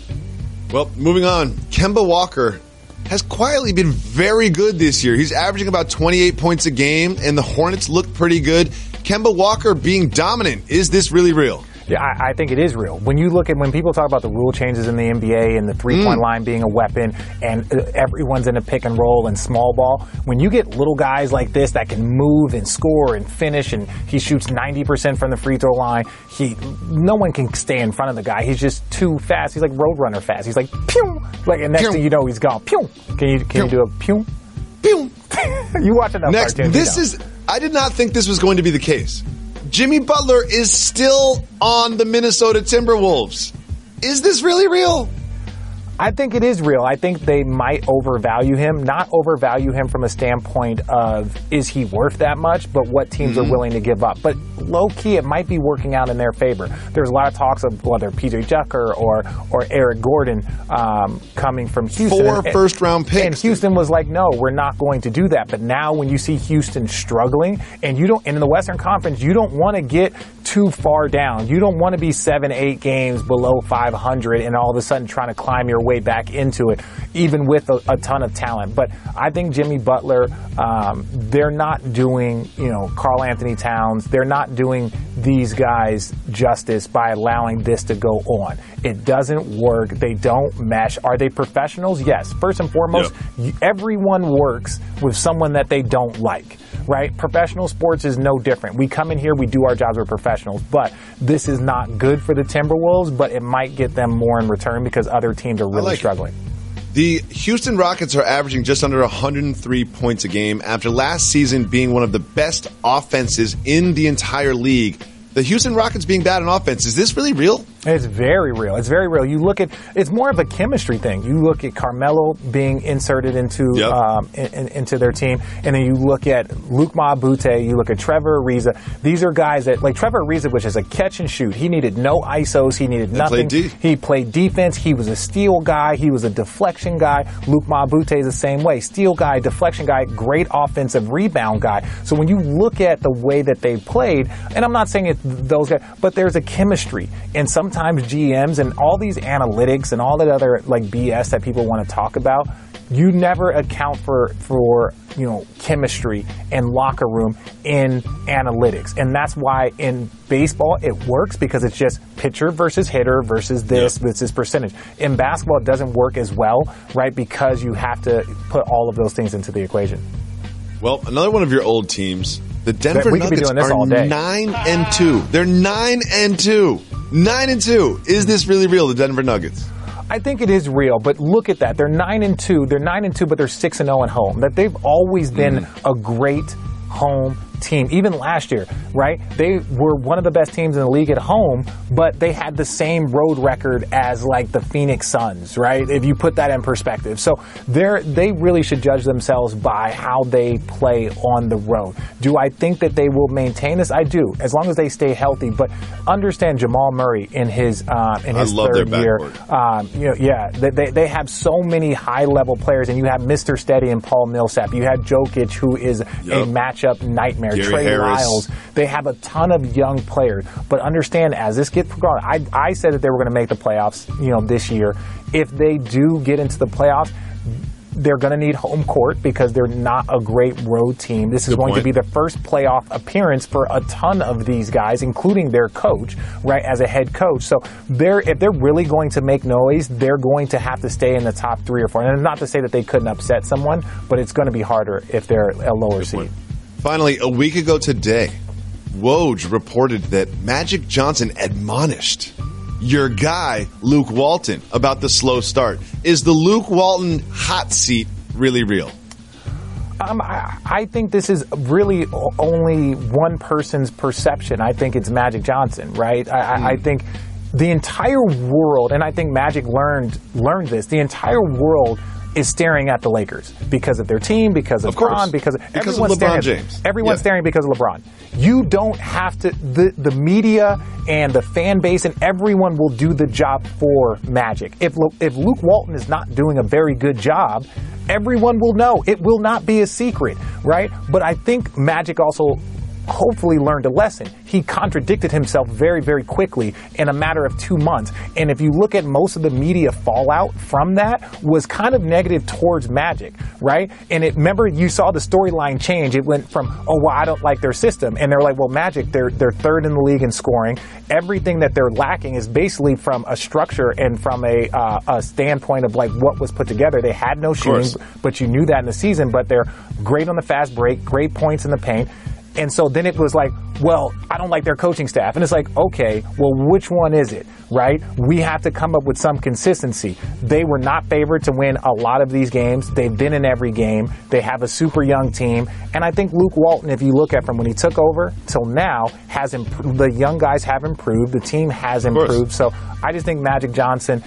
Well, moving on. Kemba Walker has quietly been very good this year. He's averaging about 28 points a game, and the Hornets look pretty good. Kemba Walker being dominant. Is this really real? Yeah, I think it is real. When people talk about the rule changes in the NBA and the three-point line being a weapon and everyone's in a pick and roll and small ball, when you get little guys like this that can move and score and finish, and he shoots 90% from the free throw line, no one can stay in front of the guy. He's just too fast. He's like Roadrunner fast. He's like, pew! And next thing you know, he's gone. Pew! Can you do a pew? Pew! You watch enough cartoons. I did not think this was going to be the case. Jimmy Butler is still on the Minnesota Timberwolves. Is this really real? I think it is real. I think they might overvalue him. Not overvalue him from a standpoint of, is he worth that much, but what teams are willing to give up. But low-key, it might be working out in their favor. There's a lot of talks of whether P.J. Tucker or Eric Gordon coming from Houston. 4 first-round picks. And Houston was like, no, we're not going to do that. But now when you see Houston struggling, and in the Western Conference, you don't want to get too far down. You don't want to be 7-8 games below 500 and all of a sudden trying to climb your way back into it, even with a ton of talent. But I think Jimmy Butler, they're not doing, Karl Anthony Towns, they're not doing these guys justice by allowing this to go on. It doesn't work. They don't mesh. Are they professionals? Yes. First and foremost, everyone works with someone that they don't like, right? Professional sports is no different. We come in here, we do our jobs, we're professionals, but this is not good for the Timberwolves, but it might get them more in return because other teams are really struggling. The Houston Rockets are averaging just under 103 points a game after last season being one of the best offenses in the entire league. The Houston Rockets being bad on offense, is this really real? It's very real. It's very real. You look at, it's more of a chemistry thing. You look at Carmelo being inserted into into their team, and then you look at Luke Mabute, you look at Trevor Ariza. These are guys that, like Trevor Ariza, which is a catch and shoot. He needed no ISOs. He needed nothing. He played defense. He was a steal guy. He was a deflection guy. Luke Mabute is the same way. Steal guy, deflection guy, great offensive rebound guy. So when you look at the way that they played, and I'm not saying it's those guys, but there's a chemistry. And sometimes GMs and all these analytics and all that other like BS that people want to talk about, you never account for chemistry and locker room in analytics. And that's why in baseball it works, because it's just pitcher versus hitter versus this percentage. In basketball it doesn't work as well, right? Because you have to put all of those things into the equation. Well, another one of your old teams, the Denver Nuggets, are 9-2. They're 9-2. 9-2. Is this really real, the Denver Nuggets? I think it is real, but look at that. They're 9-2. They're 9-2, but they're 6-0 at home. That they've always been a great home team. Even last year, right? They were one of the best teams in the league at home, but they had the same road record as like the Phoenix Suns, right? If you put that in perspective. So they really should judge themselves by how they play on the road. Do I think that they will maintain this? I do, as long as they stay healthy. But understand Jamal Murray in his third year. They have so many high-level players, and you have Mr. Steady and Paul Millsap. You had Jokic, who is a matchup nightmare. Trey Lyles. They have a ton of young players. But understand, as this gets going, I said that they were going to make the playoffs, this year. If they do get into the playoffs, they're going to need home court because they're not a great road team. This is going to be the first playoff appearance for a ton of these guys, including their coach, right, as a head coach. So if they're really going to make noise, they're going to have to stay in the top 3 or 4. And not to say that they couldn't upset someone, but it's going to be harder if they're a lower seed. Finally, a week ago today, Woj reported that Magic Johnson admonished your guy, Luke Walton, about the slow start. Is the Luke Walton hot seat really real? I think this is really only one person's perception. I think it's Magic Johnson, right? I think the entire world, and I think Magic learned this, the entire world is staring at the Lakers because of their team, because of LeBron, because of LeBron James. Everyone's staring because of LeBron. You don't have to, the media and the fan base and everyone will do the job for Magic. If Luke Walton is not doing a very good job, everyone will know. It will not be a secret, right? But I think Magic also hopefully learned a lesson. He contradicted himself very, very quickly in a matter of 2 months. And if you look at most of the media fallout from that was kind of negative towards Magic, right? And remember, you saw the storyline change. It went from, I don't like their system. And they're like, well, Magic, they're third in the league in scoring. Everything that they're lacking is basically from a structure and from a standpoint of like what was put together. They had no shooting, but you knew that in the season, but they're great on the fast break, great points in the paint. And so then it was like, well, I don't like their coaching staff. And it's like, okay, well, which one is it, right? We have to come up with some consistency. They were not favored to win a lot of these games. They've been in every game. They have a super young team. And I think Luke Walton, if you look at from when he took over till now, has improved. The young guys have improved. The team has improved. So I just think Magic Johnson,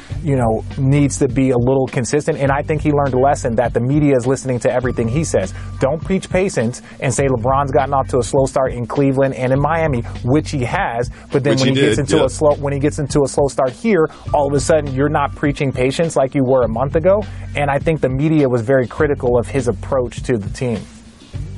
needs to be a little consistent. And I think he learned a lesson that the media is listening to everything he says. Don't preach patience and say LeBron's gotten off to a slow start in Cleveland and in Miami, which he has. But then when he gets into a slow start here, all of a sudden you're not preaching patience like you were a month ago. And I think the media was very critical of his approach to the team.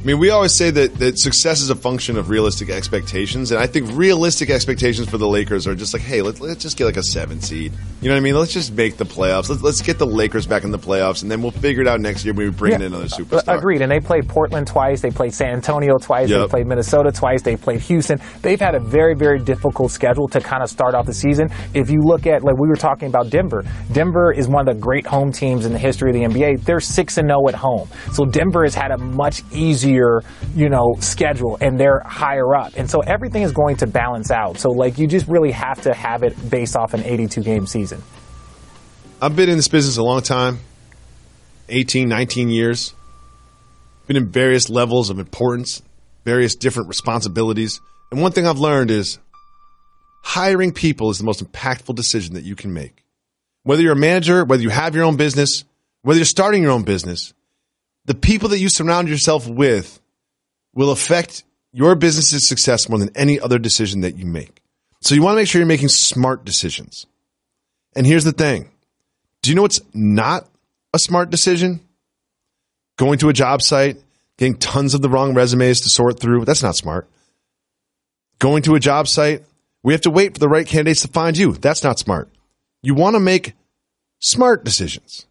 I mean, we always say that success is a function of realistic expectations, and I think realistic expectations for the Lakers are just like, hey, let's just get like a 7 seed. You know what I mean? Let's just make the playoffs. Let's get the Lakers back in the playoffs, and then we'll figure it out next year when we bring in another superstar. Agreed. And they played Portland twice. They played San Antonio twice. They played Minnesota twice. They played Houston. They've had a very, very difficult schedule to kind of start off the season. If you look at, like we were talking about Denver. Denver is one of the great home teams in the history of the NBA. They're 6-0 at home. So Denver has had a much easier, schedule, and they're higher up. And so everything is going to balance out. So, you just really have to have it based off an 82-game season. I've been in this business a long time, 18, 19 years. Been in various levels of importance, various different responsibilities. And one thing I've learned is hiring people is the most impactful decision that you can make. Whether you're a manager, whether you have your own business, whether you're starting your own business, the people that you surround yourself with will affect your business's success more than any other decision that you make. So you want to make sure you're making smart decisions. And here's the thing. Do you know what's not a smart decision? Going to a job site, getting tons of the wrong resumes to sort through. That's not smart. Going to a job site, we have to wait for the right candidates to find you. That's not smart. You want to make smart decisions.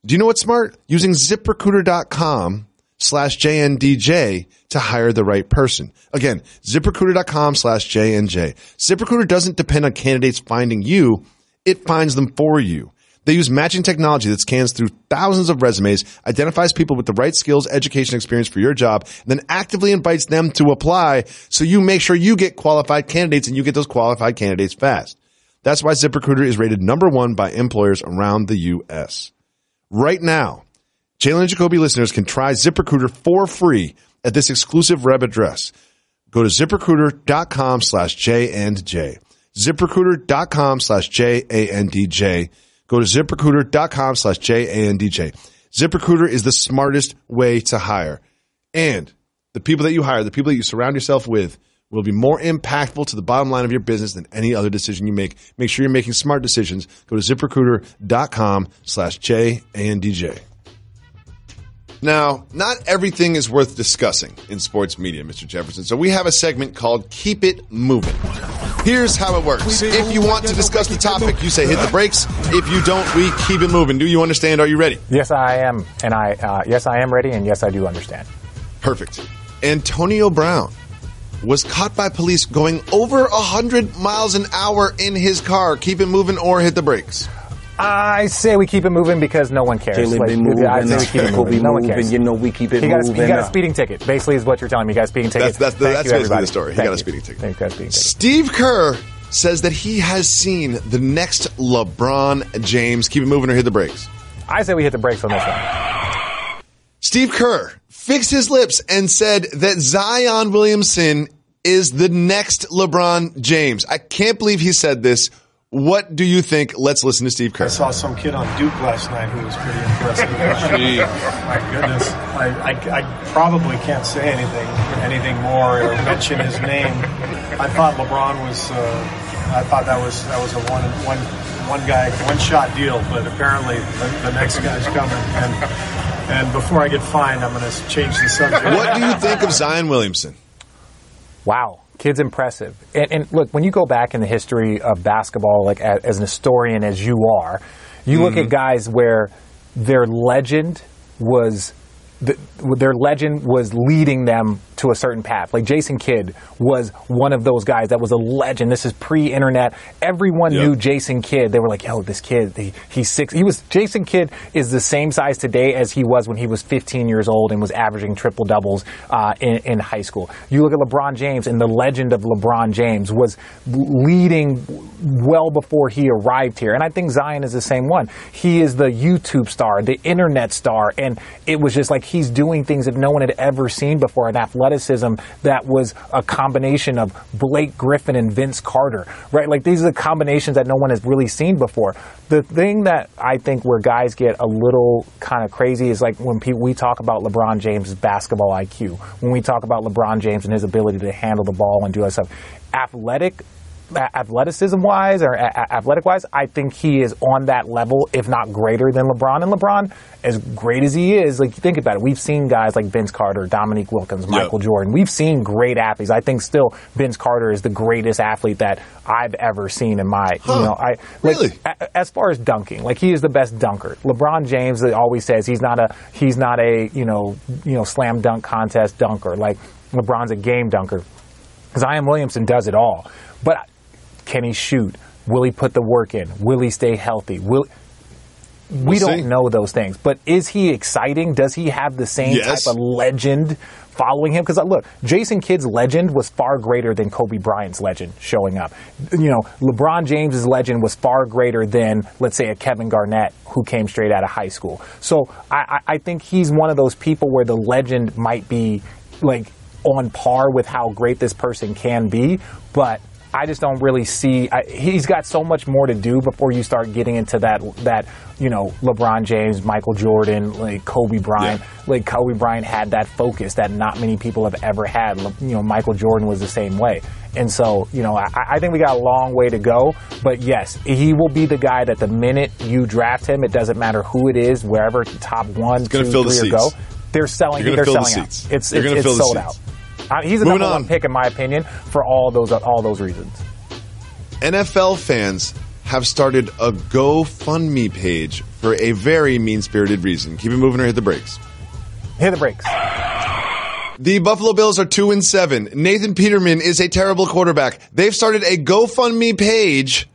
Do you know what's smart? Using ZipRecruiter.com/JNDJ to hire the right person. Again, ZipRecruiter.com/JNJ. ZipRecruiter doesn't depend on candidates finding you. It finds them for you. They use matching technology that scans through thousands of resumes, identifies people with the right skills, education, experience for your job, and then actively invites them to apply so you make sure you get qualified candidates and you get those qualified candidates fast. That's why ZipRecruiter is rated #1 by employers around the U.S. Right now, Jalen and Jacoby listeners can try ZipRecruiter for free at this exclusive web address. Go to ZipRecruiter.com/J&J. ZipRecruiter.com/JANDJ. Go to ZipRecruiter.com/JANDJ. ZipRecruiter is the smartest way to hire. And the people that you hire, the people that you surround yourself with, will be more impactful to the bottom line of your business than any other decision you make. Make sure you're making smart decisions. Go to ZipRecruiter.com/JANDJ. Now, not everything is worth discussing in sports media, Mr. Jefferson. So we have a segment called Keep It Moving. Here's how it works. If you want to discuss the topic, you say hit the brakes. If you don't, we keep it moving. Do you understand? Are you ready? Yes, I am. And yes, I am ready. And yes, I do understand. Perfect. Antonio Brown was caught by police going over 100 miles an hour in his car. Keep it moving or hit the brakes? I say we keep it moving because no one cares. Jalen been moving. I say we keep it moving. No one cares. You know we keep it moving. He got a speeding ticket. Basically, is what you're telling me. He got a speeding ticket. That's basically the story. He got a speeding ticket. Steve Kerr says that he has seen the next LeBron James. Keep it moving or hit the brakes? I say we hit the brakes on this one. Steve Kerr fixed his lips and said that Zion Williamson is the next LeBron James. I can't believe he said this. What do you think? Let's listen to Steve Kerr. I saw some kid on Duke last night who was pretty impressive. My goodness. I probably can't say anything more or mention his name. I thought LeBron was I thought that was a one guy, one shot deal, but apparently the next guy's coming. And before I get fined, I'm going to change the subject. What do you think of Zion Williamson? Wow. Kid's impressive. And look, when you go back in the history of basketball, like as an historian as you are, you look at guys where their legend was leading them to a certain path. Like Jason Kidd was one of those guys that was a legend. This is pre-internet. Everyone knew Jason Kidd. They were like, yo, this kid, he's 6. Jason Kidd is the same size today as he was when he was 15 years old and was averaging triple doubles in high school. You look at LeBron James, and the legend of LeBron James was leading well before he arrived here. And I think Zion is the same one. He is the YouTube star, the internet star, and it was just like he's doing things that no one had ever seen before, an athleticism that was a combination of Blake Griffin and Vince Carter, right? Like these are the combinations that no one has really seen before. The thing that I think where guys get a little kind of crazy is like when we talk about LeBron James' basketball IQ, when we talk about LeBron James and his ability to handle the ball and do that stuff. Athletic athleticism-wise or athletic-wise, I think he is on that level, if not greater than LeBron. And LeBron, as great as he is, like, think about it. We've seen guys like Vince Carter, Dominique Wilkins, Michael Jordan. We've seen great athletes. I think still Vince Carter is the greatest athlete that I've ever seen in my, really? As far as dunking, like, he is the best dunker. LeBron James always says he's not a slam dunk contest dunker. Like, LeBron's a game dunker. Zion Williamson does it all. But can he shoot? Will he put the work in? Will he stay healthy? We don't know those things. But is he exciting? Does he have the same type of legend following him? Because, look, Jason Kidd's legend was far greater than Kobe Bryant's legend showing up. LeBron James's legend was far greater than, let's say, a Kevin Garnett who came straight out of high school. So I think he's one of those people where the legend might be, like, on par with how great this person can be, but I just don't really see. He's got so much more to do before you start getting into that LeBron James, Michael Jordan, like Kobe Bryant. Yeah. Like Kobe Bryant had that focus that not many people have ever had. Michael Jordan was the same way. And so, I think we got a long way to go. But yes, he will be the guy that the minute you draft him, it doesn't matter who it is, wherever top 1, 2, 3 or go, they're selling. They're selling out. It's sold out. He's the number one pick, in my opinion, for all those reasons. NFL fans have started a GoFundMe page for a very mean-spirited reason. Keep it moving or hit the brakes. Hit the brakes. The Buffalo Bills are 2-7. Nathan Peterman is a terrible quarterback. They've started a GoFundMe page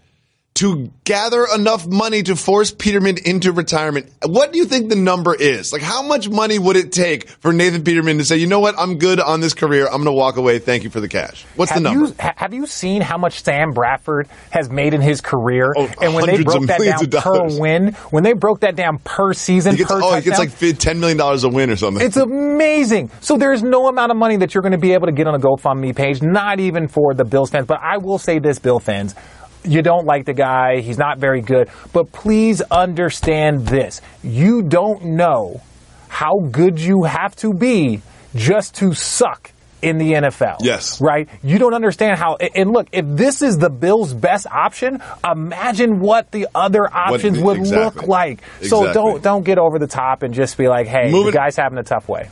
to gather enough money to force Peterman into retirement. What do you think the number is? Like, how much money would it take for Nathan Peterman to say, you know what, I'm good on this career, I'm going to walk away, thank you for the cash? What's the number? Have you seen how much Sam Bradford has made in his career? And when they broke that down per win, when they broke that down per season, he gets like $10 million a win or something. It's amazing. So there's no amount of money that you're going to be able to get on a GoFundMe page, not even for the Bills fans. But I will say this, Bill fans. You don't like the guy. He's not very good. But please understand this. You don't know how good you have to be just to suck in the NFL. Yes. Right? You don't understand how. And look, if this is the Bills' best option, imagine what the other options would look like. So don't get over the top and just be like, hey, the guy's having a tough way.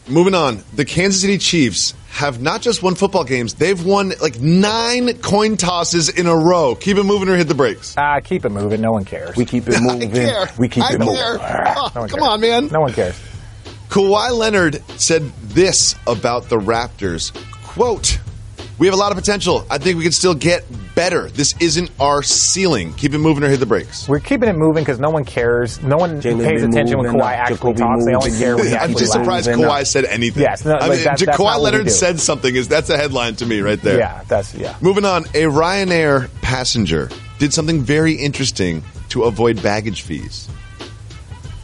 Moving on, the Kansas City Chiefs have not just won football games, they've won like 9 coin tosses in a row. Keep it moving or hit the brakes. Keep it moving. No one cares. We keep it moving. We keep it moving. Come on, man. No one cares. Kawhi Leonard said this about the Raptors, quote, "We have a lot of potential. I think we can still get better. This isn't our ceiling." Keep it moving or hit the brakes. We're keeping it moving because no one cares. No one pays attention when Kawhi actually talks. They only care when he actually I'm just surprised Kawhi said anything. Yes, Kawhi Leonard said something. That's a headline to me right there. Yeah, Moving on, a Ryanair passenger did something very interesting to avoid baggage fees.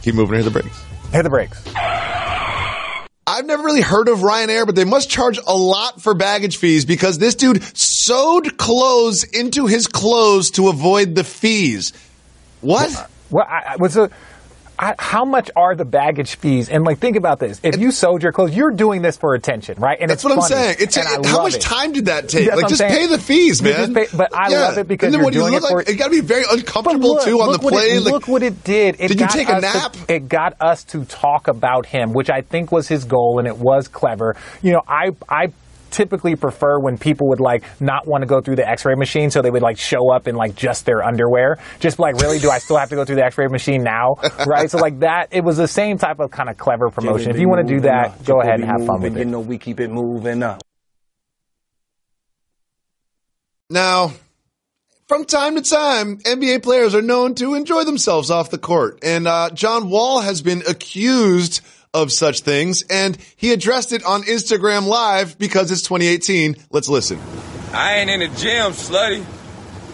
Keep moving or hit the brakes. Hit the brakes. I've never really heard of Ryanair, but they must charge a lot for baggage fees because this dude sewed clothes into his clothes to avoid the fees. What? How much are the baggage fees? And think about this: if you sewed your clothes, you're doing this for attention, right? And that's what I'm saying. How much time did that take? Just pay the fees, man. But I love it because you're doing it for. It got to be very uncomfortable too on the plane. Look what it did. Did you take a nap? It got us to talk about him, which I think was his goal, and it was clever. I typically prefer when people would not want to go through the x-ray machine, so they would show up in just their underwear. Just really, do I still have to go through the x-ray machine now? Right? So that, it was the same type of kind of clever promotion. If you want to do that, go ahead and have fun with it. We keep it moving up. Now, from time to time, NBA players are known to enjoy themselves off the court. And John Wall has been accused of such things, and he addressed it on Instagram Live because it's 2018. Let's listen. I ain't in the gym, slutty,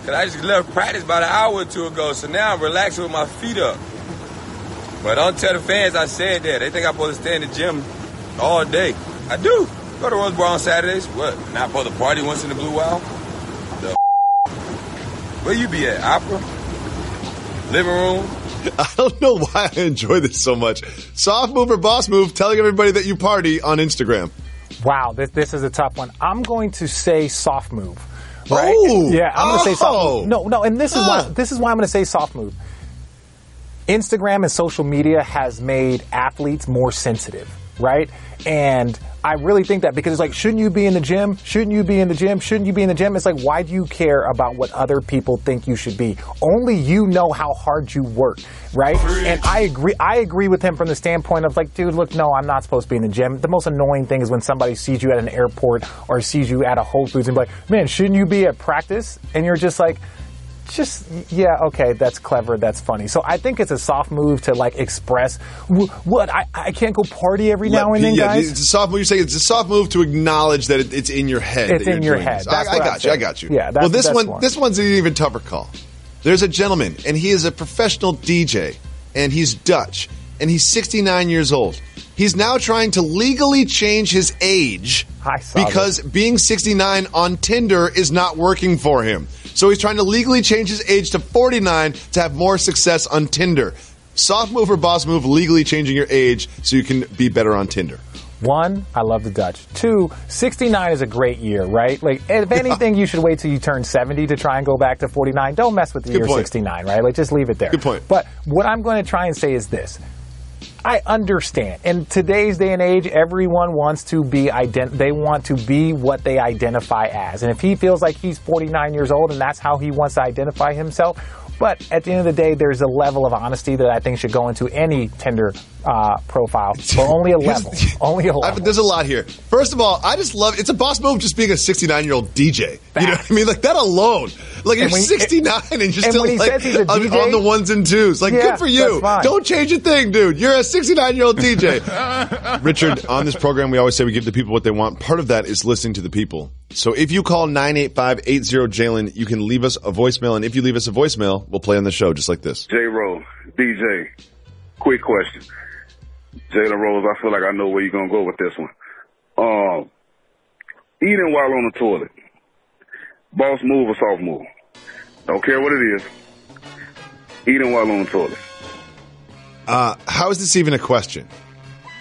because I just left practice about an hour or two ago, so now I'm relaxing with my feet up. But don't tell the fans I said that. They think I'm supposed to stay in the gym all day. I do. Go to Rose Bar on Saturdays. What, not supposed to party once in the blue wall? Where you be at, Opera? Living room? I don't know why I enjoy this so much. Soft move or boss move, telling everybody that you party on Instagram. Wow, this is a tough one. I'm going to say soft move. Right? Oh, yeah, I'm going to say soft move. No, and this is why I'm going to say soft move. Instagram and social media has made athletes more sensitive, right? And I really think that because it's like, shouldn't you be in the gym? Shouldn't you be in the gym? Shouldn't you be in the gym? It's like, why do you care about what other people think you should be? Only you know how hard you work, right? And I agree with him from the standpoint of like, dude, look, no, I'm not supposed to be in the gym. The most annoying thing is when somebody sees you at an airport or sees you at a Whole Foods and be like, man, shouldn't you be at practice? And you're just like, yeah, okay, that's clever, that's funny. So I think it's a soft move to like express what I can't go party every now and then, guys. It's a soft move. You're saying it's a soft move to acknowledge that it's in your head. It's in your head. I got you. Yeah, well, this one's an even tougher call. There's a gentleman, and he is a professional DJ, and he's Dutch, and he's 69 years old. He's now trying to legally change his age because being 69 on Tinder is not working for him. So he's trying to legally change his age to 49 to have more success on Tinder. Soft move or boss move, legally changing your age so you can be better on Tinder. 1, I love the Dutch. 2, 69 is a great year, right? Like, if anything, you should wait till you turn 70 to try and go back to 49. Don't mess with the year 69, right? Like, just leave it there. Good point. But what I'm going to try and say is this. I understand. In today's day and age, everyone wants to be they want to be what they identify as. And if he feels like he's 49 years old and that's how he wants to identify himself, but at the end of the day, there's a level of honesty that I think should go into any Tinder profile, but only a level. Only a level. There's a lot here. First of all, I just love it's a boss move just being a 69-year-old DJ. You know what I mean? Like that alone. Like you're 69 and you're still like on the ones and twos. Like good for you. Don't change a thing, dude. You're a 69-year-old DJ. Richard, on this program, we always say we give the people what they want. Part of that is listening to the people. So if you call 985-80-JALEN, you can leave us a voicemail, and if you leave us a voicemail, we'll play on the show just like this. J-Roll, DJ, quick question. Jalen Rose, I feel like I know where you're going to go with this one. Eating while on the toilet. Boss move or soft move? Don't care what it is. Eating while on the toilet. How is this even a question?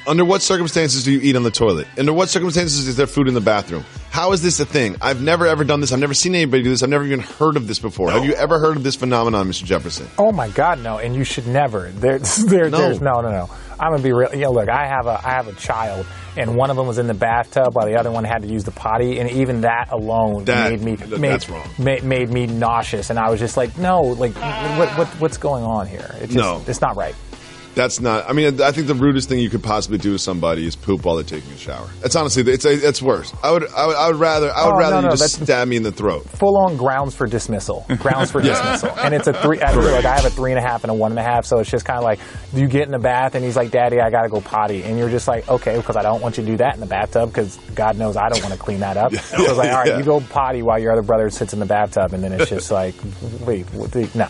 Under what circumstances do you eat on the toilet? Under what circumstances is there food in the bathroom? How is this a thing? I've never ever done this. I've never seen anybody do this. I've never even heard of this before. Have you ever heard of this phenomenon, Mr. Jefferson? Oh my God, no! And you should never. There's no. I'm gonna be real. You know, look, I have a child, and one of them was in the bathtub while the other one had to use the potty, and even that alone made me nauseous. And I was just like, no, like what's going on here? It's not right. That's not. I mean, I think the rudest thing you could possibly do to somebody is poop while they're taking a shower. It's honestly, it's worse. I would rather you just stab me in the throat. Full on grounds for dismissal. And it's a 3. Like I have a 3.5 and a 1.5, so it's just kind of like you get in the bath and he's like, "Daddy, I gotta go potty," and you're just like, "Okay," because I don't want you to do that in the bathtub because God knows I don't want to clean that up. So it's like, all right, you go potty while your other brother sits in the bathtub, and then it's just like, wait, no.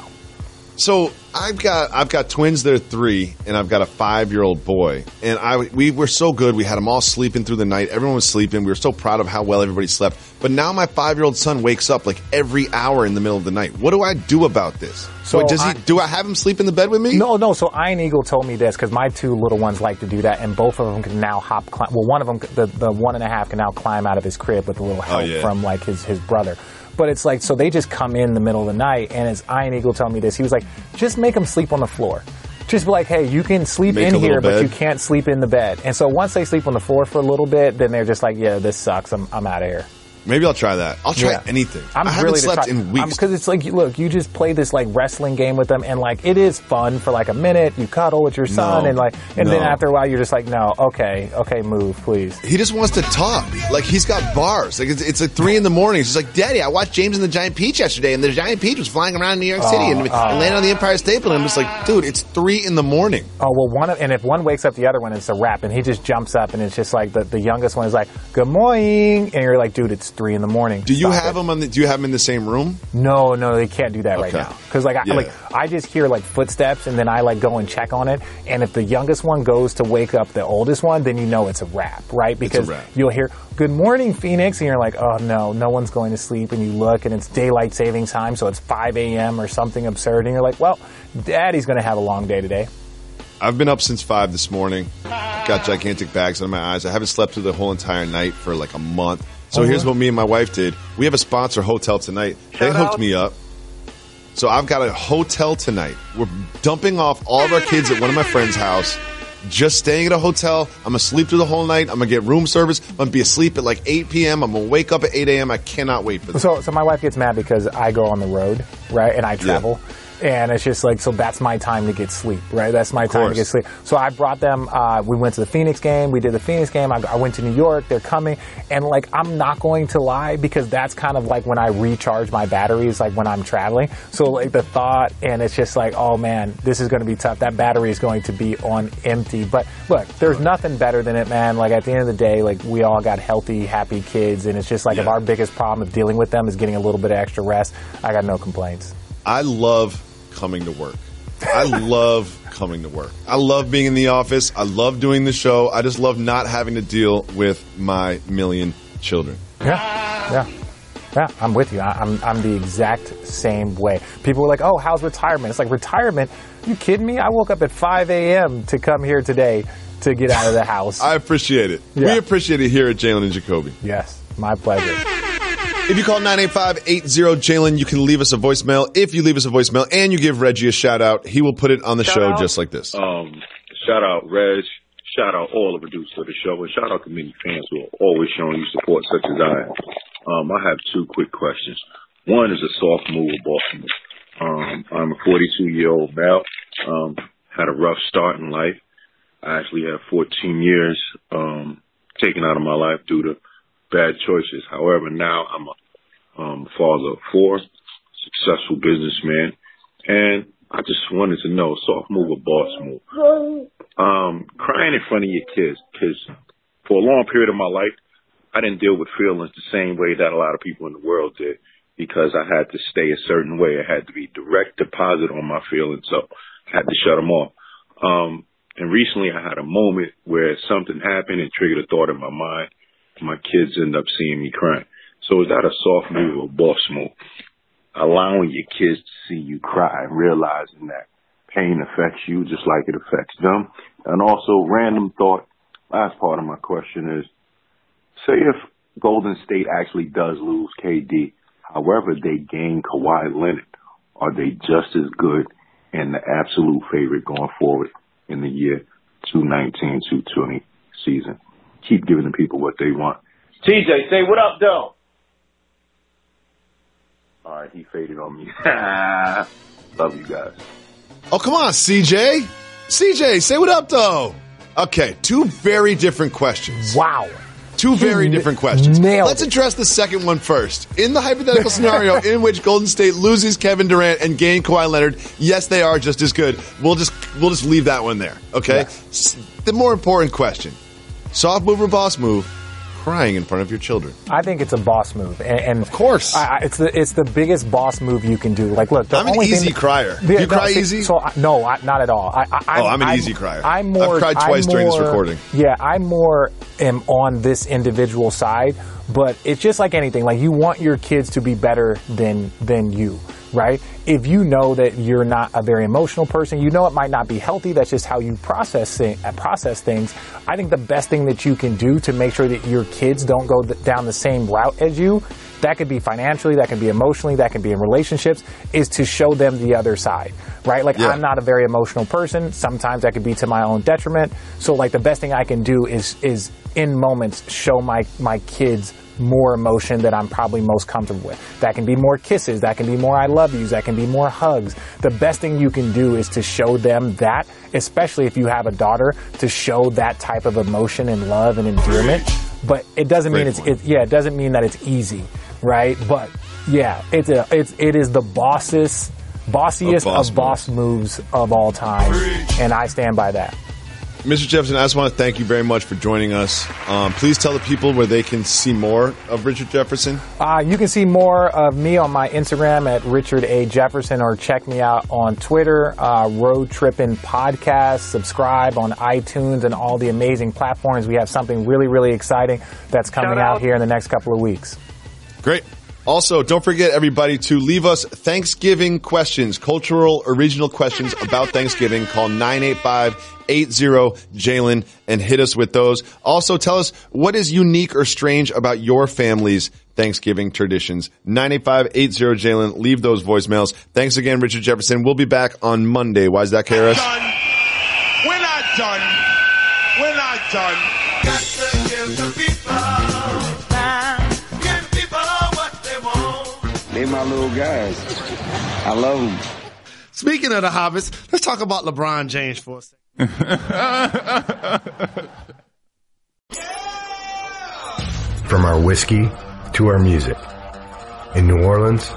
So I've got twins. They're 3, and I've got a 5-year-old boy. And we were so good. We had them all sleeping through the night. Everyone was sleeping. We were so proud of how well everybody slept. But now my 5-year-old son wakes up like every hour in the middle of the night. What do I do about this? So do I have him sleep in the bed with me? No. So Iron Eagle told me this because my 2 little ones like to do that, and both of them can now climb. Well, one of them, the 1.5, can now climb out of his crib with a little help from like his brother. But it's like, so they just come in the middle of the night, and as Iron Eagle told me this, he was like, just make them sleep on the floor. Just be like, hey, you can sleep in here, but you can't sleep in the bed. And so once they sleep on the floor for a little bit, then they're just like, yeah, this sucks. I'm out of here. Maybe I'll try that. I'll try anything. I haven't slept in weeks. Because it's like, look, you just play this like wrestling game with them, and like it is fun for like a minute. You cuddle with your son, and then after a while, you're just like, no, okay, move, please. He just wants to talk. Like he's got bars. Like it's like 3 in the morning. He's like, Daddy, I watched James and the Giant Peach yesterday, and the Giant Peach was flying around New York City and landed on the Empire State Building. I'm just like, dude, it's 3 in the morning. Oh well, and if one wakes up the other one, it's a wrap, and he just jumps up, and it's just like the youngest one is like, good morning, and you're like, dude, it's 3 in the morning. Do you have them do you have them in the same room? No, they can't do that right now. Because I just hear like footsteps, and then I like go and check on it. And if the youngest one goes to wake up the oldest one, then you know it's a wrap, right? Because you'll hear "Good morning, Phoenix," and you're like, oh no one's going to sleep. And you look, and it's daylight savings time, so it's 5 a.m. or something absurd. And you're like, well, Daddy's going to have a long day today. I've been up since 5 this morning. Got gigantic bags under my eyes. I haven't slept through the whole entire night for like a month. So here's what me and my wife did. We have a sponsor hotel tonight. They hooked me up. So I've got a hotel tonight. We're dumping off all of our kids at one of my friends' house. Just staying at a hotel. I'm going to sleep through the whole night. I'm going to get room service. I'm going to be asleep at like 8 p.m. I'm going to wake up at 8 a.m. I cannot wait for this. So my wife gets mad because I go on the road, right, and I travel. Yeah. And it's just like, so that's my time to get sleep, right? That's my time to get sleep. So I brought them, we went to the Phoenix game. We did the Phoenix game. I went to New York. They're coming. And like, I'm not going to lie because that's kind of like when I recharge my batteries, like when I'm traveling. So like the thought, and it's just like, oh man, this is going to be tough. That battery is going to be on empty. But look, there's nothing better than it, man. Like at the end of the day, like we all got healthy, happy kids. And it's just like if our biggest problem of dealing with them is getting a little bit of extra rest, I got no complaints. I love coming to work. I love coming to work. I love being in the office. I love doing the show. I just love not having to deal with my million children. Yeah, I'm with you. I'm the exact same way. People were like, oh, how's retirement? It's like, retirement? You kidding me? I woke up at 5 a.m. to come here today to get out of the house. I appreciate it. Yeah. We appreciate it here at Jalen and Jacoby. Yes, my pleasure. If you call 985-80-JALEN, you can leave us a voicemail. If you leave us a voicemail and you give Reggie a shout-out, he will put it on the show just like this. Shout-out, Reg. Shout-out all the producers of the show. And shout-out to many fans who are always showing you support, such as I am. I have two quick questions. One is a soft move with Baltimore. I'm a 42-year-old male. Had a rough start in life. I actually had 14 years taken out of my life due to bad choices. However, now I'm a father of 4, successful businessman, and I just wanted to know, soft move or boss move? Crying in front of your kids, because for a long period of my life, I didn't deal with feelings the same way that a lot of people in the world did, because I had to stay a certain way. I had to be direct deposit on my feelings, so I had to shut them off. And recently I had a moment where something happened and triggered a thought in my mind. My kids end up seeing me crying. So is that a soft move or boss move? Allowing your kids to see you cry and realizing that pain affects you just like it affects them. And also, random thought, last part of my question is, say if Golden State actually does lose KD, however they gain Kawhi Leonard, are they just as good and the absolute favorite going forward in the year 2019-2020 season? Keep giving the people what they want. TJ, say what up, though. All right, he faded on me. Love you guys. Oh, come on, CJ. CJ, say what up, though. Okay, 2 very different questions. Wow. 2 very different questions. Let's it. address the second one first. In the hypothetical scenario in which Golden State loses Kevin Durant and gain Kawhi Leonard, yes, they are just as good. We'll just leave that one there, okay? Yeah. The more important question. Soft move or boss move, crying in front of your children. I think it's a boss move. And of course. It's the biggest boss move you can do. Like, look, I'm an easy crier. Do you cry easy? No, not at all. I'm an easy crier. I've cried twice during this recording. Yeah, I more am on this individual side, but it's just like anything. Like, you want your kids to be better than you. Right? If you know that you're not a very emotional person, you know it might not be healthy. That's just how you process things. I think the best thing that you can do to make sure that your kids don't go down the same route as you, that could be financially, that can be emotionally, that can be in relationships, is to show them the other side. Right? Like, I'm not a very emotional person. Sometimes that could be to my own detriment. So, like, the best thing I can do is in moments show my kids more emotion that I'm probably most comfortable with. That can be more kisses. That can be more I love yous. That can be more hugs. The best thing you can do is to show them that, especially if you have a daughter, to show that type of emotion and love and endearment. But it doesn't mean it doesn't mean that it's easy, right? But yeah, it is the bossiest of boss moves of all time, and I stand by that. Mr. Jefferson, I just want to thank you very much for joining us. Please tell the people where they can see more of Richard Jefferson. You can see more of me on my Instagram at Richard A. Jefferson, or check me out on Twitter, Road Trippin' Podcast. Subscribe on iTunes and all the amazing platforms. We have something really, really exciting that's coming out here in the next couple of weeks. Great. Also, don't forget, everybody, to leave us Thanksgiving questions, cultural or regional questions about Thanksgiving. Call 985-80-JALEN and hit us with those. Also, tell us what is unique or strange about your family's Thanksgiving traditions. 985-80-JALEN. Leave those voicemails. Thanks again, Richard Jefferson. We'll be back on Monday. Why is that, KRS? We're not done. We're not done. Got to give the people time. Give people what they want. They my little guys. I love them. Speaking of the Hobbits, let's talk about LeBron James for a second. From our whiskey to our music. In New Orleans,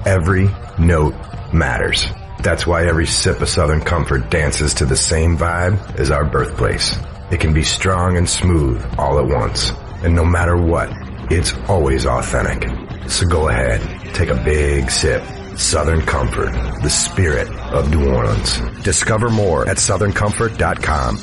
every note matters. That's why every sip of Southern Comfort dances to the same vibe as our birthplace. It can be strong and smooth all at once. And no matter what, it's always authentic. So go ahead, take a big sip. Southern Comfort, the spirit of New Orleans. Discover more at southerncomfort.com.